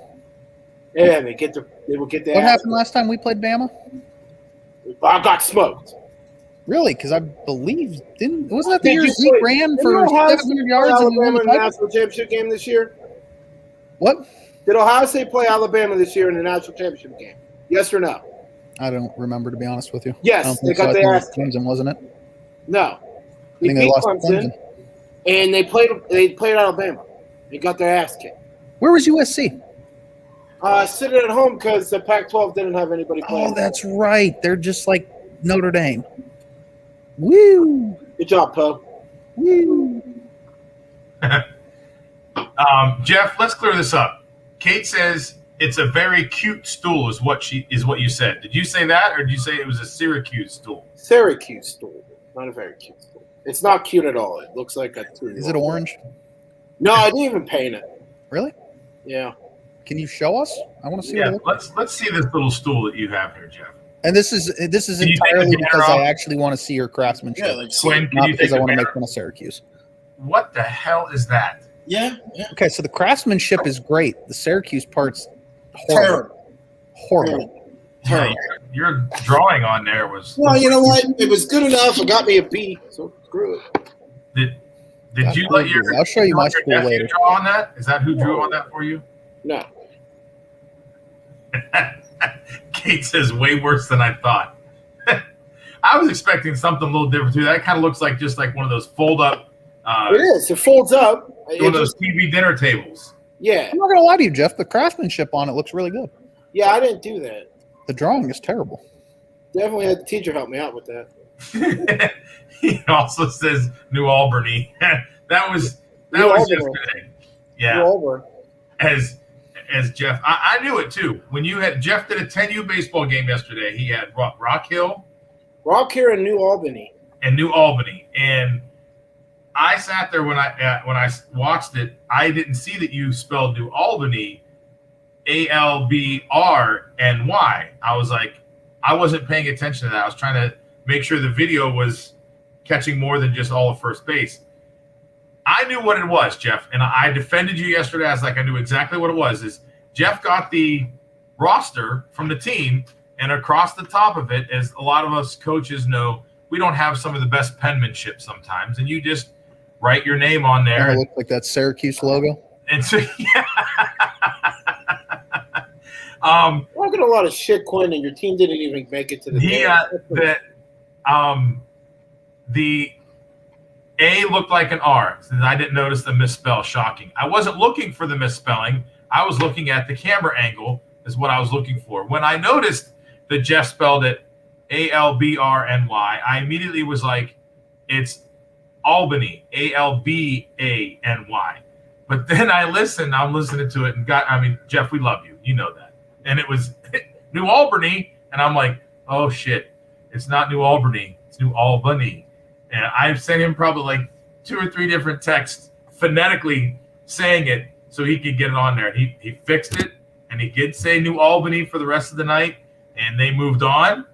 Yeah, they will get the. What happened last time we played Bama? I got smoked. Really? Because I believe wasn't that the year Zeke ran for 700 yards Alabama and won in the national championship game this year? What? Did Ohio State play Alabama this year in the national championship game? Yes or no? I don't remember, to be honest with you. Yes, they got their ass kicked. Clemson, wasn't it? No, I think they lost to Clemson. And they played Alabama. They got their ass kicked. Where was USC? Sitting at home because the Pac-12 didn't have anybody playing. Oh, that's right. They're just like Notre Dame. Woo! Good job, Poe. Woo! Jeff, let's clear this up. Kate says it's a very cute stool, is what you said. Did you say that, or did you say it was a Syracuse stool? Syracuse stool, not a very cute stool. It's not cute at all. It looks like a. Is it orange? No, I didn't even paint it. Really? Yeah. Can you show us? I want to see. Yeah, let's see this little stool that you have here, Jeff. And this is entirely because I actually want to see your craftsmanship. Yeah, like Quinn, not because I want to make fun of Syracuse. What the hell is that? Yeah. Okay, so the craftsmanship is great. The Syracuse part's horrible. Horrible. Yeah, your drawing on there was. Well, you know what? It was good enough. It got me a B. So screw it. Did you let your? I'll show you my your school nephew later. draw on that? Is that who drew on that for you? No. Kate says way worse than I thought. I was expecting something a little different too. That kind of looks like just like one of those fold up. It is. It folds up. One of those TV dinner tables. Yeah. I'm not gonna lie to you, Jeff. The craftsmanship on it looks really good. Yeah, I didn't do that. The drawing is terrible. Definitely had the teacher help me out with that. He also says New Albany. that was yesterday. Yeah. New Albany. As Jeff, I knew it too. When Jeff did a 10U baseball game yesterday, he had Rock Hill, and New Albany. And I sat there when I watched it. I didn't see that you spelled New Albany, ALBRNY. I was like, I wasn't paying attention to that. I was trying to make sure the video was catching more than just all of first base. I knew what it was, Jeff, and I defended you yesterday. I was like, I knew exactly what it was. Is Jeff got the roster from the team, and across the top of it, as a lot of us coaches know, we don't have some of the best penmanship sometimes, and you just write your name on there. It looks like that Syracuse logo. And so, yeah. Talking a lot of shit, Quinn, and your team didn't even make it to the game. The A looked like an R, since I didn't notice the misspell. Shocking. I wasn't looking for the misspelling. I was looking at the camera angle is what I was looking for. When I noticed that Jeff spelled it Albrny, I immediately was like, it's Albany, Albany. But then I'm listening to it, and Jeff, we love you. You know that. And it was New Albany, and I'm like, oh, shit. It's not New Albany. It's New Albany. And I've sent him probably like 2 or 3 different texts phonetically saying it so he could get it on there. He fixed it, and he did say New Albany for the rest of the night, and they moved on.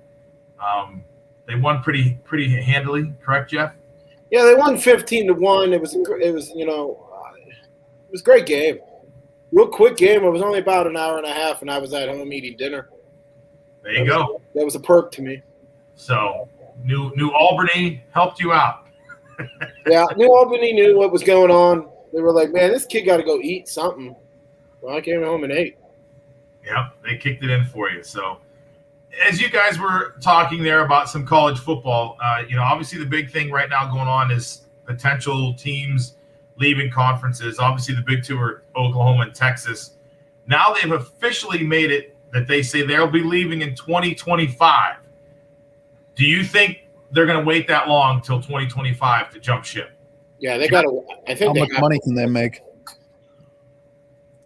They won pretty handily, correct, Jeff? Yeah, they won 15-1. It was a great game. Real quick game. It was only about an hour and a half, and I was at home eating dinner. There you go. That was a perk to me. So New Albany helped you out. Yeah, New Albany knew what was going on. They were like, man, this kid got to go eat something. Well, I came home and ate. Yep, they kicked it in for you. So as you guys were talking there about some college football, obviously the big thing right now going on is potential teams leaving conferences. Obviously the big two are Oklahoma and Texas. Now they've officially made it that they say they'll be leaving in 2025. Do you think they're going to wait that long till 2025 to jump ship? Yeah, they got to. I think. How much money can they make?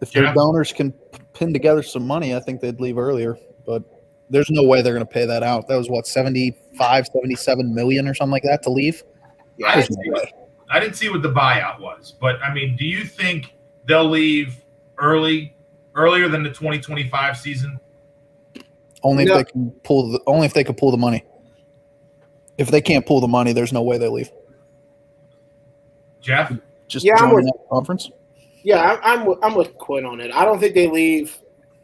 If their donors can pin together some money, I think they'd leave earlier. But there's no way they're going to pay that out. That was what, 77 million or something like that to leave? Yeah, I didn't see what the buyout was, but do you think they'll leave earlier than the 2025 season? Only if they can pull the money. If they can't pull the money, there's no way they leave. Jeff, just join that conference. Yeah, I'm with Quinn on it. I don't think they leave.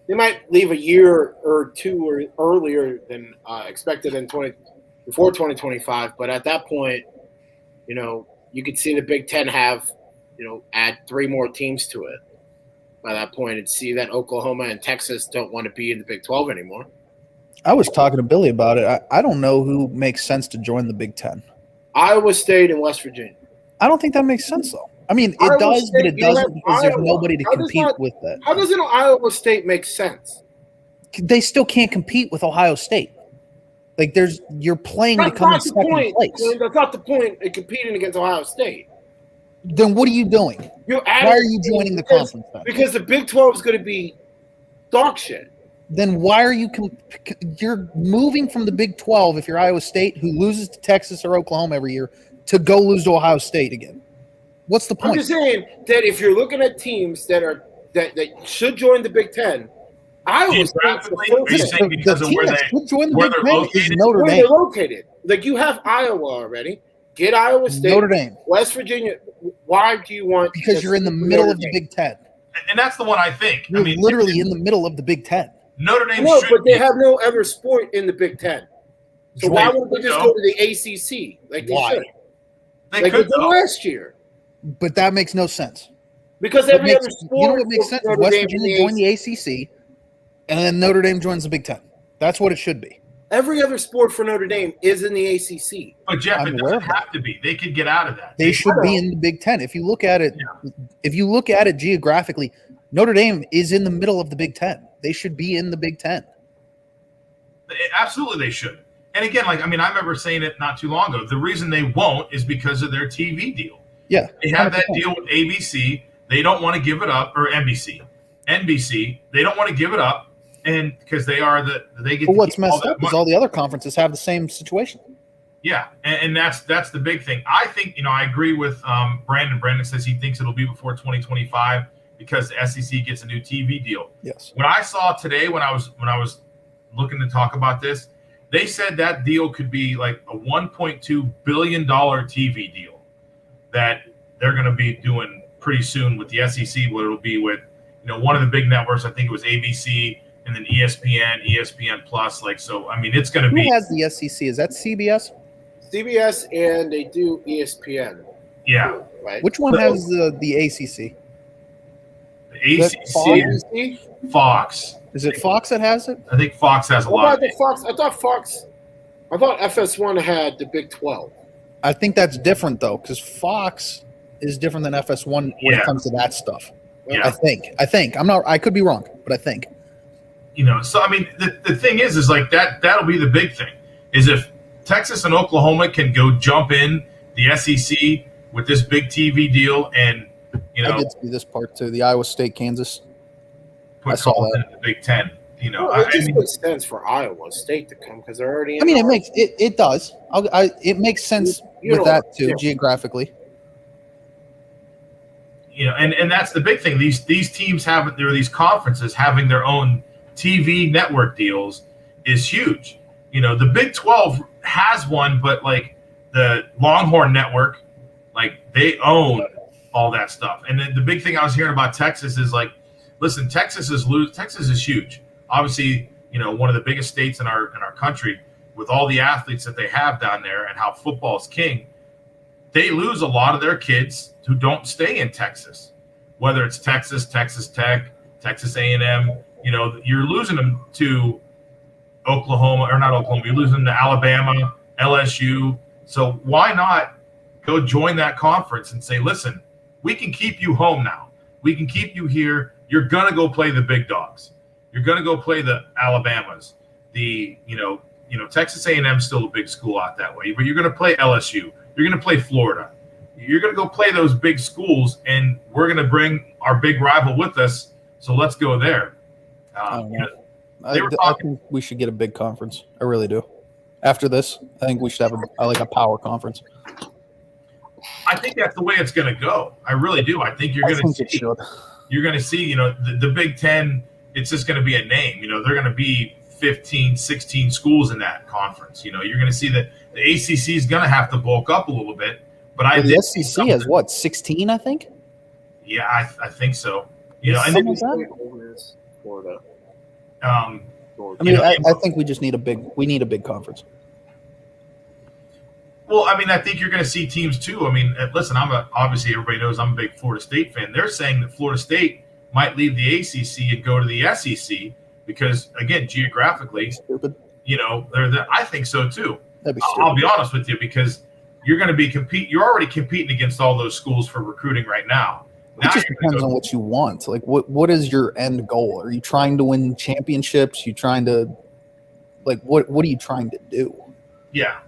They might leave a year or two earlier than expected before 2025. But at that point, you could see the Big Ten have, add 3 more teams to it. By that point, and see that Oklahoma and Texas don't want to be in the Big 12 anymore. I was talking to Billy about it. I don't know who makes sense to join the Big Ten. Iowa State and West Virginia. I don't think that makes sense, though. It does, but it doesn't because there's nobody to compete with that. How doesn't Iowa State make sense? They still can't compete with Ohio State. Like, you're playing to come in second place. That's not the point in competing against Ohio State. Then what are you doing? Why are you joining the conference then? Because the Big 12 is going to be dog shit. Then why are you you're moving from the Big 12 if you're Iowa State, who loses to Texas or Oklahoma every year, to go lose to Ohio State again? What's the point? I'm just saying that if you're looking at teams that should join the Big Ten, Iowa State's because of where they're located. Like, you have Iowa already. Get Iowa State, Notre Dame, West Virginia. Why do you want? Because you're in the middle of the Big Ten. And that's the one I think. You're literally in the middle of the Big Ten. Notre Dame. No, but they have no other sport in the Big Ten. So why wouldn't they just go to the ACC like they should? They could go last year. But that makes no sense. Because every other sport. You know what makes sense? West Virginia joined the ACC, and then Notre Dame joins the Big Ten. That's what it should be. Every other sport for Notre Dame is in the ACC. But Jeff, it doesn't have to be. They could get out of that. They should be in the Big Ten. If you look at it, geographically, Notre Dame is in the middle of the Big Ten. They should be in the Big Ten. Absolutely, they should. And again, I remember saying it not too long ago. The reason they won't is because of their TV deal. Yeah, they have that deal with ABC. They don't want to give it up, or NBC. They don't want to give it up, and because they get. But what's messed up is all the other conferences have the same situation. Yeah, and that's the big thing. I think I agree with Brandon. Brandon says he thinks it'll be before 2025 because the SEC gets a new TV deal. Yes. What I saw today when I was looking to talk about this, they said that deal could be like a $1.2 billion TV deal that they're going to be doing pretty soon with the SEC. What it'll be with, one of the big networks. I think it was ABC, and then ESPN Plus. It's going to be. Who has the SEC? Is that CBS? CBS, and they do ESPN. Yeah. Right. Which one has the ACC? The ACC, Fox. Is it Fox that has it? I think Fox has a lot. I thought FS1 had the Big 12. I think that's different though, because Fox is different than FS1 when it comes to that stuff. Yeah. I think. I could be wrong, but I think. So I mean, the thing is like that'll be the big thing is if Texas and Oklahoma can go jump in the SEC with this big TV deal, and I did see this part too. The Iowa State, Kansas. I put saw Colton that. in the Big Ten. Well, it just makes sense for Iowa State to come because they're already. I mean, it does. It makes sense with that too, geographically. And that's the big thing. These teams these conferences having their own TV network deals is huge. The Big 12 has one, but like the Longhorn Network, like they own all that stuff. And then the big thing I was hearing about Texas is like, listen, Texas is huge. Obviously, one of the biggest states in our country with all the athletes that they have down there and how football is king. They lose a lot of their kids who don't stay in Texas, whether it's Texas, Texas Tech, Texas A&M. You're losing them to Oklahoma, or not Oklahoma. You're losing them to Alabama, LSU. So why not go join that conference and say, listen, we can keep you home now. We can keep you here. You're gonna go play the big dogs. You're gonna go play the Alabamas. Texas A&M is still a big school out that way, but you're gonna play LSU. You're gonna play Florida. You're gonna go play those big schools, and we're gonna bring our big rival with us. So let's go there. I think we should get a big conference. I really do. After this, I think we should have a power conference. I think that's the way it's going to go. I really do. I think you're going to see. You're going to see. The Big Ten. It's just going to be a name. They're going to be 15, 16 schools in that conference. You're going to see that the ACC is going to have to bulk up a little bit. But the SEC has what, 16? I think. Yeah, I think so. Florida. I think we just need a big conference. Well, I mean, I think you're going to see teams too. I mean, listen, obviously everybody knows I'm a big Florida State fan. They're saying that Florida State might leave the ACC and go to the SEC because, again, geographically, I think so too. I'll be honest with you because you're going to be You're already competing against all those schools for recruiting right now. It just depends on what you want. Like, what is your end goal? Are you trying to win championships? You trying to, what are you trying to do? Yeah.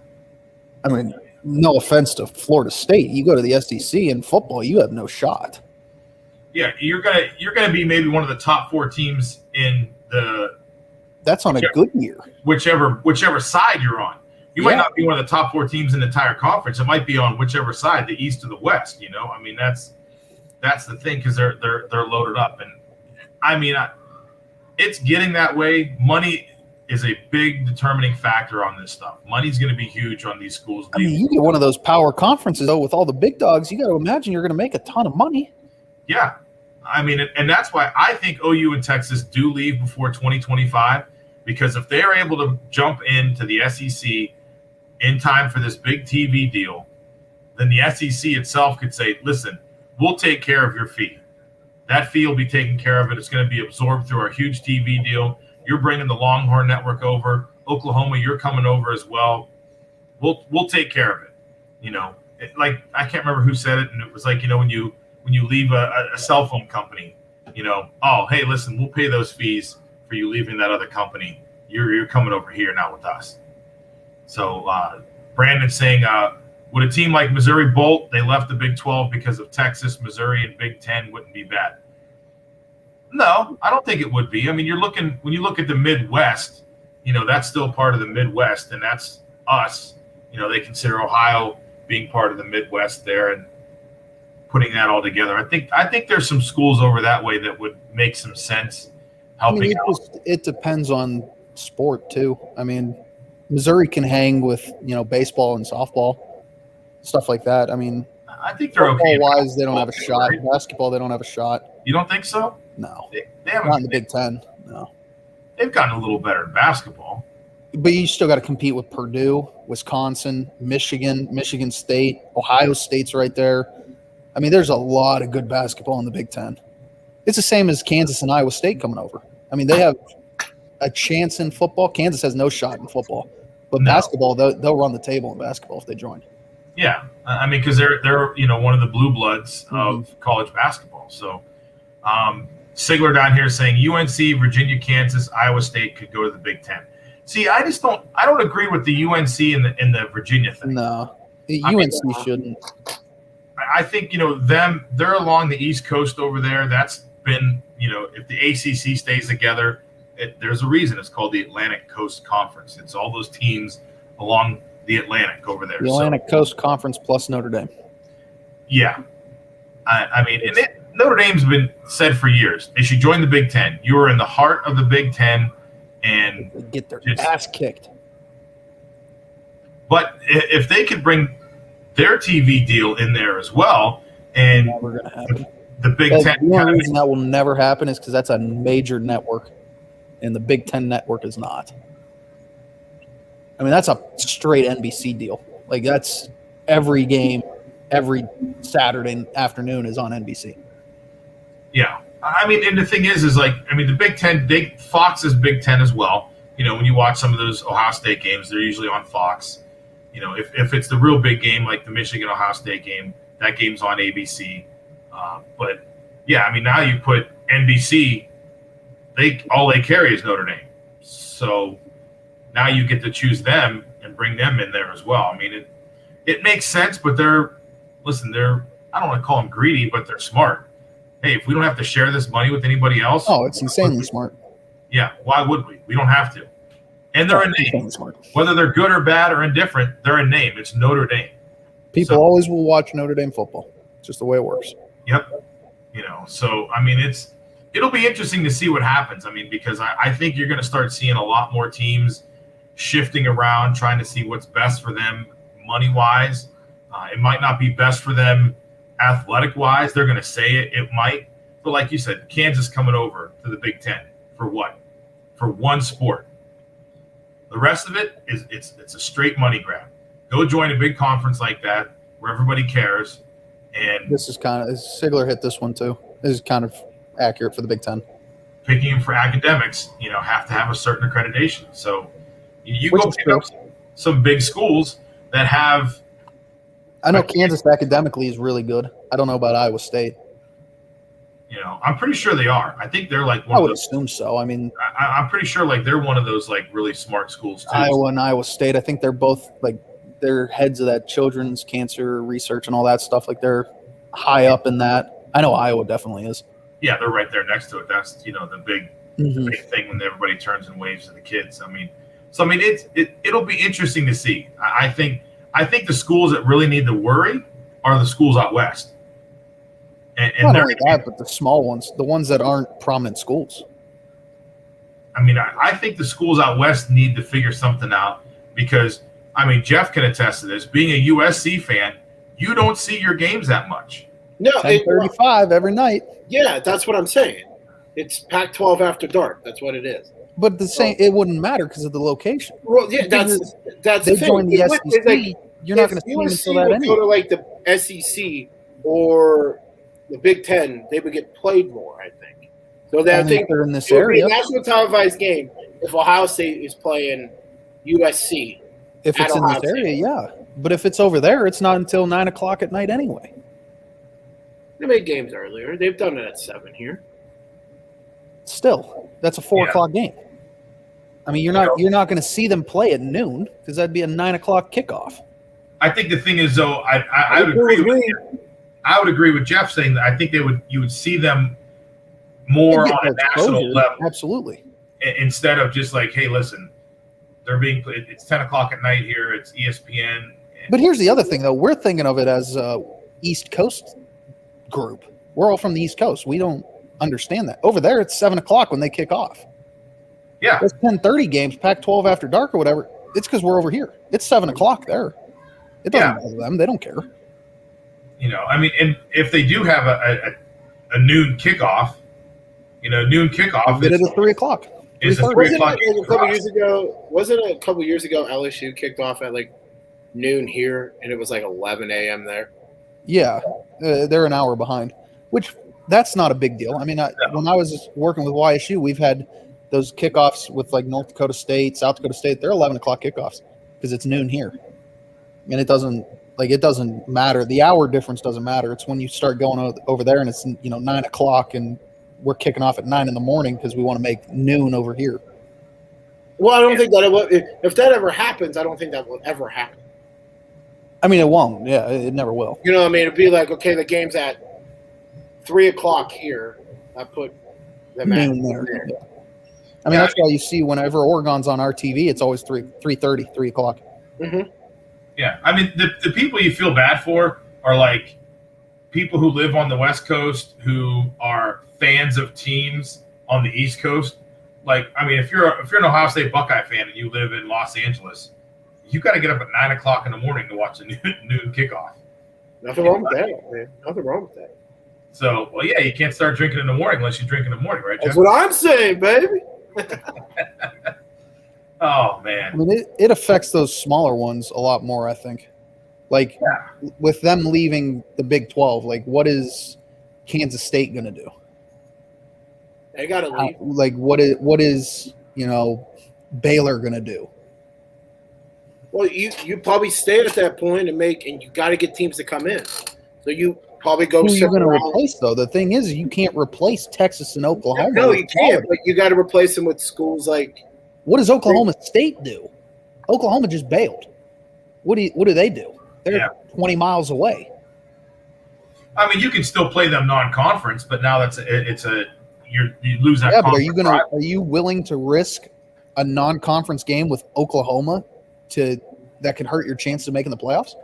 I mean, no offense to Florida State. You go to the SEC in football, you have no shot. Yeah, you're gonna be maybe one of the top 4 teams in the. That's on a good year. Whichever side you're on. You might not be one of the top 4 teams in the entire conference. It might be on whichever side, the East or the West. I mean, that's the thing because they're loaded up, and I mean, it's getting that way. Money is a big determining factor on this stuff. Money's going to be huge on these schools. I mean, you get one of those power conferences though with all the big dogs. You got to imagine you're going to make a ton of money. Yeah, I mean, and that's why I think OU and Texas do leave before 2025 because if they are able to jump into the SEC in time for this big TV deal, then the SEC itself could say, listen, we'll take care of your fee. That fee will be taken care of. It's going to be absorbed through our huge TV deal. You're bringing the Longhorn Network over. Oklahoma, you're coming over as well. We'll take care of it. I can't remember who said it, and it was like, when you leave a cell phone company, oh, hey, listen, we'll pay those fees for you leaving that other company. You're coming over here now with us. So Brandon's saying, would a team like Missouri bolt? They left the Big 12 because of Texas, Missouri, and Big 10 wouldn't be bad. No, I don't think it would be. I mean, when you look at the Midwest, that's still part of the Midwest, and that's us. They consider Ohio being part of the Midwest there, and putting that all together. I think there's some schools over that way that would make some sense helping out. It depends on sport too. I mean, Missouri can hang with baseball and softball, stuff like that. I mean, I think they're okay. Football-wise, they don't have a shot. Right? Basketball, they don't have a shot. You don't think so? No. They haven't. Not in the Big Ten. No. They've gotten a little better in basketball. But you still got to compete with Purdue, Wisconsin, Michigan, Michigan State, Ohio State's right there. I mean, there's a lot of good basketball in the Big Ten. It's the same as Kansas and Iowa State coming over. I mean, they have a chance in football. Kansas has no shot in football. But basketball, they'll run the table in basketball if they join. Yeah, I mean, because they're one of the blue bloods of college basketball. So, Sigler down here saying UNC, Virginia, Kansas, Iowa State could go to the Big Ten. See, I don't agree with the UNC and the Virginia thing. No, UNC shouldn't. I think, they're along the East Coast over there. That's been, if the ACC stays together, there's a reason it's called the Atlantic Coast Conference. It's all those teams along the Atlantic over there. The Atlantic Coast Conference plus Notre Dame. Yeah. Notre Dame's been said for years. They should join the Big Ten. You are in the heart of the Big Ten, and they get their ass kicked. But if they could bring their TV deal in there as well, and never going to happen. The Big Ten. The only reason that will never happen is because that's a major network, and the Big Ten network is not. I mean, that's a straight NBC deal. Like, that's every game, every Saturday afternoon is on NBC. Yeah. I mean, and the thing is the Big Ten, Fox is Big Ten as well. When you watch some of those Ohio State games, they're usually on Fox. If it's the real big game, like the Michigan-Ohio State game, that game's on ABC. But, yeah, I mean, now you put NBC, all they carry is Notre Dame. So now you get to choose them and bring them in there as well. I mean, it makes sense, but I don't want to call them greedy, but they're smart. Hey, if we don't have to share this money with anybody else. Oh, it's insanely smart. Yeah, why would we? We don't have to. And they're a name. Whether they're good or bad or indifferent, they're a name. It's Notre Dame. People always will watch Notre Dame football. It's just the way it works. Yep. So, I mean, it'll be interesting to see what happens. I mean, because I think you're going to start seeing a lot more teams shifting around, trying to see what's best for them money-wise. It might not be best for them athletic-wise. They're going to say it might. But like you said, Kansas coming over to the Big Ten for what? For one sport. The rest of it it's a straight money grab. Go join a big conference like that where everybody cares. And this is Sigler hit this one too. This is kind of accurate for the Big Ten. Picking them for academics, have to have a certain accreditation. So you go pick up some big schools that have. I know Kansas academically is really good. I don't know about Iowa State. I'm pretty sure they are. I think they're like one I of would those. assume so. I mean, I'm pretty sure like they're one of those like really smart schools too. Iowa and Iowa State. I think they're both like they're heads of that children's cancer research and all that stuff. Like they're high up in that. I know Iowa definitely is. Yeah, they're right there next to it. That's the big thing when everybody turns and waves to the kids. It'll be interesting to see. I think the schools that really need to worry are the schools out west. And not only that, but the small ones, the ones that aren't prominent schools. I mean, I think the schools out west need to figure something out because, Jeff can attest to this. Being a USC fan, you don't see your games that much. No, 10:35 every night. Yeah, that's what I'm saying. It's Pac-12 after dark. That's what it is. But it wouldn't matter because of the location. Well, yeah, that's they the thing. join the SEC. You're not going to see them until that anyway. Go to like the SEC or the Big Ten, they would get played more, I think. So I think they're in this area. That's a televised game if Ohio State is playing USC. If it's in this area, yeah. But if it's over there, it's not until 9 o'clock at night anyway. They made games earlier. They've done it at 7 here. Still, that's a 4 o'clock game. I mean, you're not going to see them play at noon because that'd be a 9 o'clock kickoff. I think the thing is, though, I would agree with you. I would agree with Jeff saying that I think you would see them more on a national level. Absolutely. Instead of just like, hey, listen, they're being played. It's 10 o'clock at night here. It's ESPN. But here's the other thing, though. We're thinking of it as a East Coast group. We're all from the East Coast. We don't understand that. Over there, it's 7 o'clock when they kick off. Yeah. Those 10:30 games, Pac-12 after dark or whatever, it's because we're over here. It's 7 o'clock there. It doesn't bother them. They don't care. And if they do have a noon kickoff, noon kickoff. Get it at 3 o'clock. It's a 3 o'clock. Wasn't it a couple years ago LSU kicked off at like noon here and it was like 11 a.m. there? Yeah. They're an hour behind, which that's not a big deal. I mean, when I was working with YSU, we've had those kickoffs with like North Dakota State, South Dakota State. They're 11 o'clock kickoffs because it's noon here. And it doesn't matter. The hour difference doesn't matter. It's when you start going over there and it's 9 o'clock and we're kicking off at 9 in the morning because we want to make noon over here. Well, I don't think that it will. If that ever happens, I don't think that will ever happen. I mean, it won't. Yeah, it never will. You know what I mean? It'd be like, okay, the game's at 3 o'clock here. I put the Noon there. Yeah. I mean, that's why you see whenever Oregon's on our TV, it's always 3:30, 3 o'clock. Mm-hmm. Yeah, I mean, the people you feel bad for are like people who live on the West Coast who are fans of teams on the East Coast. Like, I mean, if you're an Ohio State Buckeye fan and you live in Los Angeles, you got to get up at 9 o'clock in the morning to watch a noon kickoff. Nothing wrong with that, man. Nothing wrong with that. So, well, yeah, you can't start drinking in the morning unless you drink in the morning, right, Jeff? That's what I'm saying, baby. Oh, man. I mean, it affects those smaller ones a lot more, I think. Like, with them leaving the Big 12, like, what is Kansas State going to do? They got to leave. Like, what is Baylor going to do? Well, you probably stay at that point and you got to get teams to come in. So you probably go. Who are you going to replace, though? The thing is, you can't replace Texas and Oklahoma. No, you can't. But you got to replace them with schools like. What does Oklahoma State do? Oklahoma just bailed. What do they do? They're 20 miles away. I mean, you can still play them non-conference, but now you lose that. Yeah, but are you willing to risk a non-conference game with Oklahoma that could hurt your chance of making the playoffs?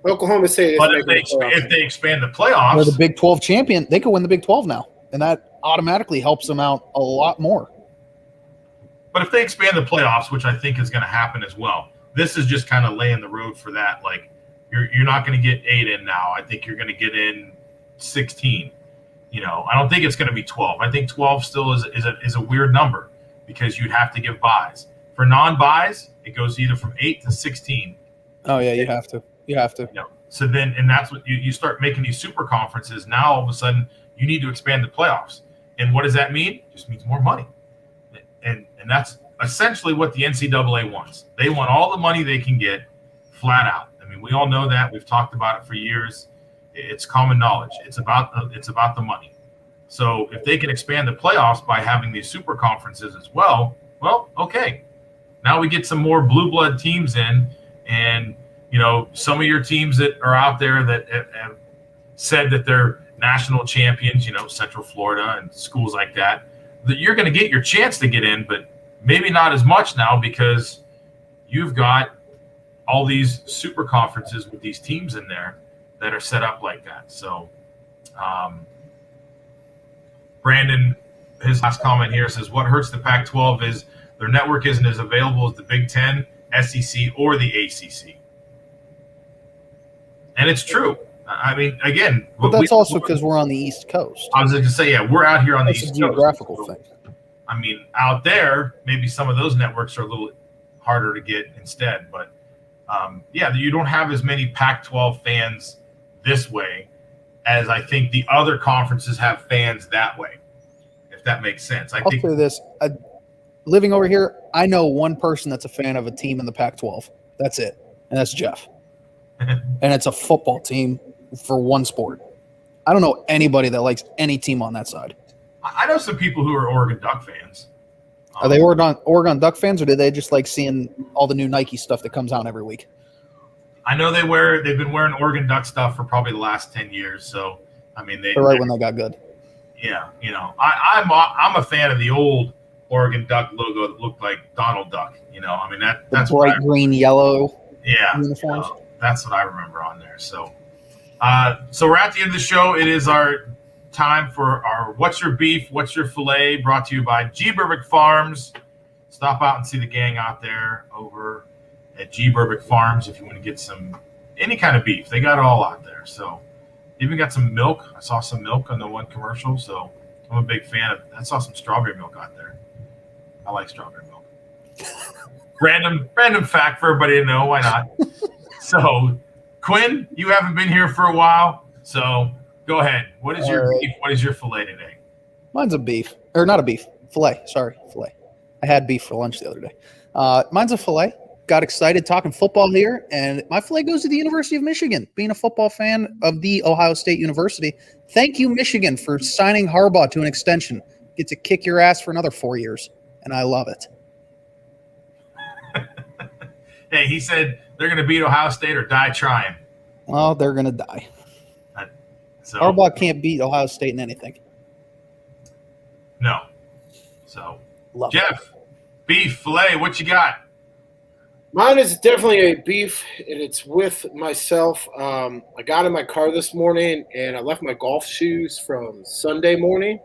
Oklahoma State. But if they expand the playoffs, they're the Big 12 champion. They could win the Big 12 now, and that automatically helps them out a lot more. But if they expand the playoffs, which I think is going to happen as well, this is just kind of laying the road for that. Like, you're not going to get 8 in now. I think you're going to get in 16. I don't think it's going to be 12. I think 12 still is a weird number because you'd have to give buys. For non-buys, it goes either from 8 to 16. Oh yeah, you have to. So then, and that's what you start making these super conferences. Now all of a sudden, you need to expand the playoffs. And what does that mean? It just means more money. And that's essentially what the NCAA wants. They want all the money they can get, flat out. I mean, we all know that. We've talked about it for years. It's common knowledge. It's about the money. So if they can expand the playoffs by having these super conferences as well, okay. Now we get some more blue blood teams in, and some of your teams that are out there that have said that they're national champions, Central Florida and schools like that you're going to get your chance to get in, but maybe not as much now because you've got all these super conferences with these teams in there that are set up like that. So Brandon, his last comment here says, what hurts the Pac-12 is their network isn't as available as the Big Ten, SEC, or the ACC. And it's true. I mean, again, but that's also because we're on the East Coast. I was going to say, we're out here on the East Coast. Geographical thing. I mean, out there, maybe some of those networks are a little harder to get instead. But you don't have as many Pac-12 fans this way as I think the other conferences have fans that way, if that makes sense. I'll say this. Living over here, I know one person that's a fan of a team in the Pac-12. That's it. And that's Jeff. And it's a football team for one sport. I don't know anybody that likes any team on that side. I know some people who are Oregon Duck fans. Are they Oregon Duck fans, or do they just like seeing all the new Nike stuff that comes out every week? I know they've been wearing Oregon Duck stuff for probably the last 10 years. So, I mean, they're right when they got good. Yeah. I'm a fan of the old Oregon Duck logo that looked like Donald Duck. I mean, that's bright green, yellow uniforms. That's what I remember on there. So, we're at the end of the show. It is our time for our What's Your Beef, What's Your Filet, brought to you by G. Burbick Farms. Stop out and see the gang out there over at G. Burbick Farms if you want to get any kind of beef. They got it all out there. So, even got some milk. I saw some milk on the one commercial. So, I'm a big fan of. I saw some strawberry milk out there. I like strawberry milk. Random fact for everybody to know. Why not? So, Quinn, you haven't been here for a while, so go ahead. What is your beef? What is your filet today? Mine's a beef. Or not a beef. Filet. Sorry, filet. I had beef for lunch the other day. Mine's a filet. got excited talking football here, and my flag goes to the University of Michigan. Being a football fan of the Ohio State University, thank you, Michigan, for signing Harbaugh to an extension. Get to kick your ass for another 4 years, and I love it. Hey, he said they're going to beat Ohio State or die trying. Well, they're going to die. So Harbaugh can't beat Ohio State in anything. No. So, Love Jeff, beef, filet, what you got? Mine is definitely a beef, and it's with myself. I got in my car this morning, and I left my golf shoes from Sunday morning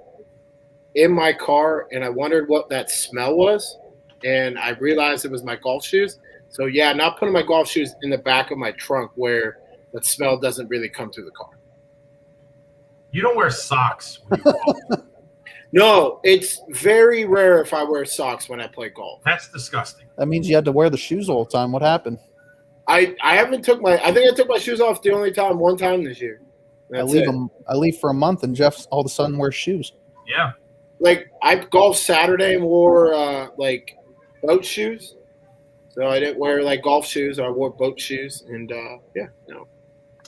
in my car, and I wondered what that smell was, and I realized it was my golf shoes. So, yeah, not putting my golf shoes in the back of my trunk where that smell doesn't really come through the car. You don't wear socks when you golf. No, it's very rare if I wear socks when I play golf. That's disgusting. That means you had to wear the shoes all the time. What happened? I haven't I think I took my shoes off the only time, one time this year. I leave for a month, and Jeff all of a sudden wears shoes. Yeah. Like, I golfed Saturday and wore, boat shoes. So I didn't wear, golf shoes. I wore boat shoes. And, no.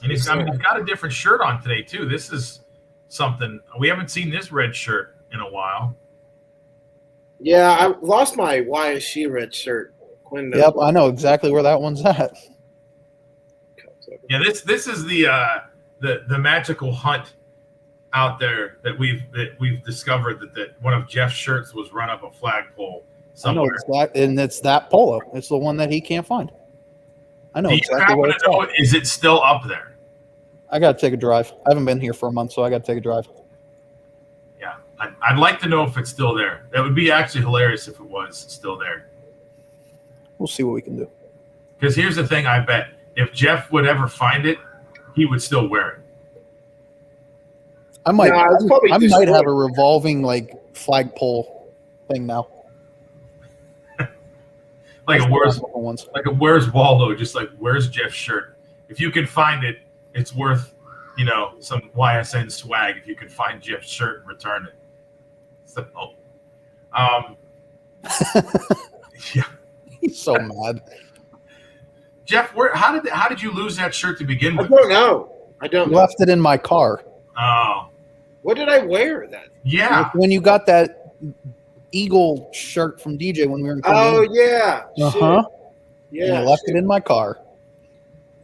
And he's got a different shirt on today, too. This is something. We haven't seen this red shirt in a while. Yeah, I lost my YSC red shirt. Yep, I know exactly where that one's at. Yeah, this is the magical hunt out there that we've discovered that one of Jeff's shirts was run up a flagpole somewhere. I know and it's that polo. It's the one that he can't find. I know exactly where it's at. Is it still up there? I got to take a drive. I haven't been here for a month, so I got to take a drive. Yeah, I'd like to know if it's still there. That would be actually hilarious if it was still there. We'll see what we can do. Because here's the thing, I bet. If Jeff would ever find it, he would still wear it. I might have a revolving flagpole thing now. Like a where's Waldo? Just like, where's Jeff's shirt? If you can find it, it's worth some YSN swag. If you can find Jeff's shirt and return it. So, yeah, he's so mad. Jeff, how did you lose that shirt to begin with? I don't know. I left it in my car. Oh. What did I wear then? Yeah. When you got that Eagle shirt from DJ when we were in Oh, yeah. Uh-huh. Yeah. And I left it in my car.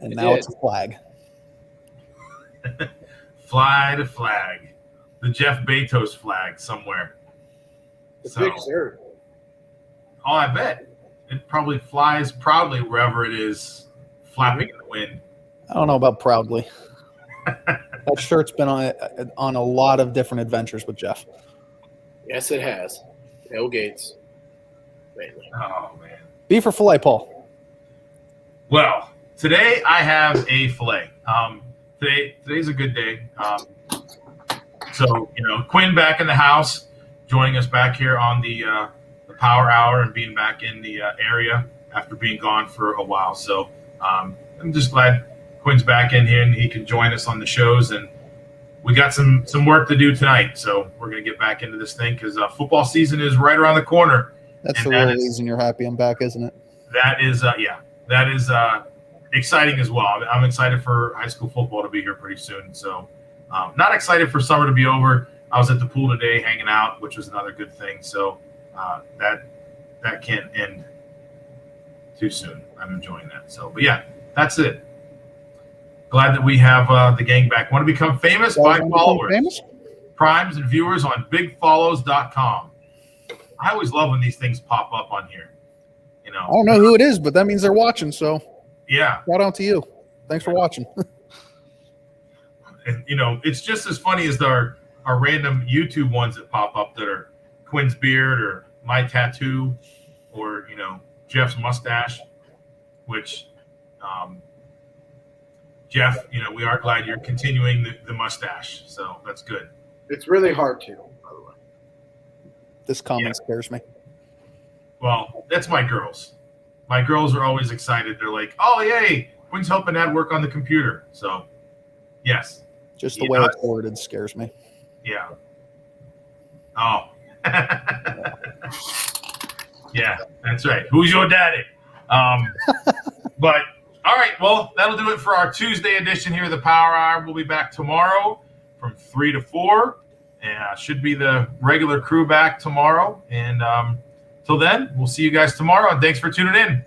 And now it's a flag. Fly to flag. The Jeff Bezos flag somewhere. It's a big shirt. Oh, I bet. It probably flies proudly wherever it is, flapping in the wind. I don't know about proudly. That shirt's been on a lot of different adventures with Jeff. Yes, it has. Tailgates. Oh, man. Beef or filet, Paul? Well, today I have a filet. Today's a good day. So, Quinn back in the house, joining us back here on the Power Hour and being back in the area after being gone for a while. So I'm just glad Quinn's back in here and he can join us on the shows. And we got some work to do tonight. So we're going to get back into this thing because football season is right around the corner. That's the real reason you're happy I'm back, isn't it? That is, that is exciting as well. I'm excited for high school football to be here pretty soon. So not excited for summer to be over. I was at the pool today hanging out, which was another good thing. So that can't end too soon. I'm enjoying that. So, but yeah, that's it. Glad that we have the gang back. Want to become famous? Buy followers, primes, and viewers on bigfollows.com. I always love when these things pop up on here. I don't know who it is, but that means they're watching. So yeah, shout out to you. Thanks for watching. And it's just as funny as our random YouTube ones that pop up that are Quinn's beard or my tattoo or Jeff's mustache, which Jeff, we are glad you're continuing the mustache, so that's good. It's really hard to, by the way. This comment scares me. Well, that's my girls. My girls are always excited. They're like, "Oh, yay! Quinn's helping Dad work on the computer." So, yes. Just the way it's worded scares me. Yeah. Oh. Yeah, that's right. Who's your daddy? But all right, well, that'll do it for our Tuesday edition here of the Power Hour. We'll be back tomorrow from 3 to 4. And should be the regular crew back tomorrow. And till then, we'll see you guys tomorrow. And thanks for tuning in.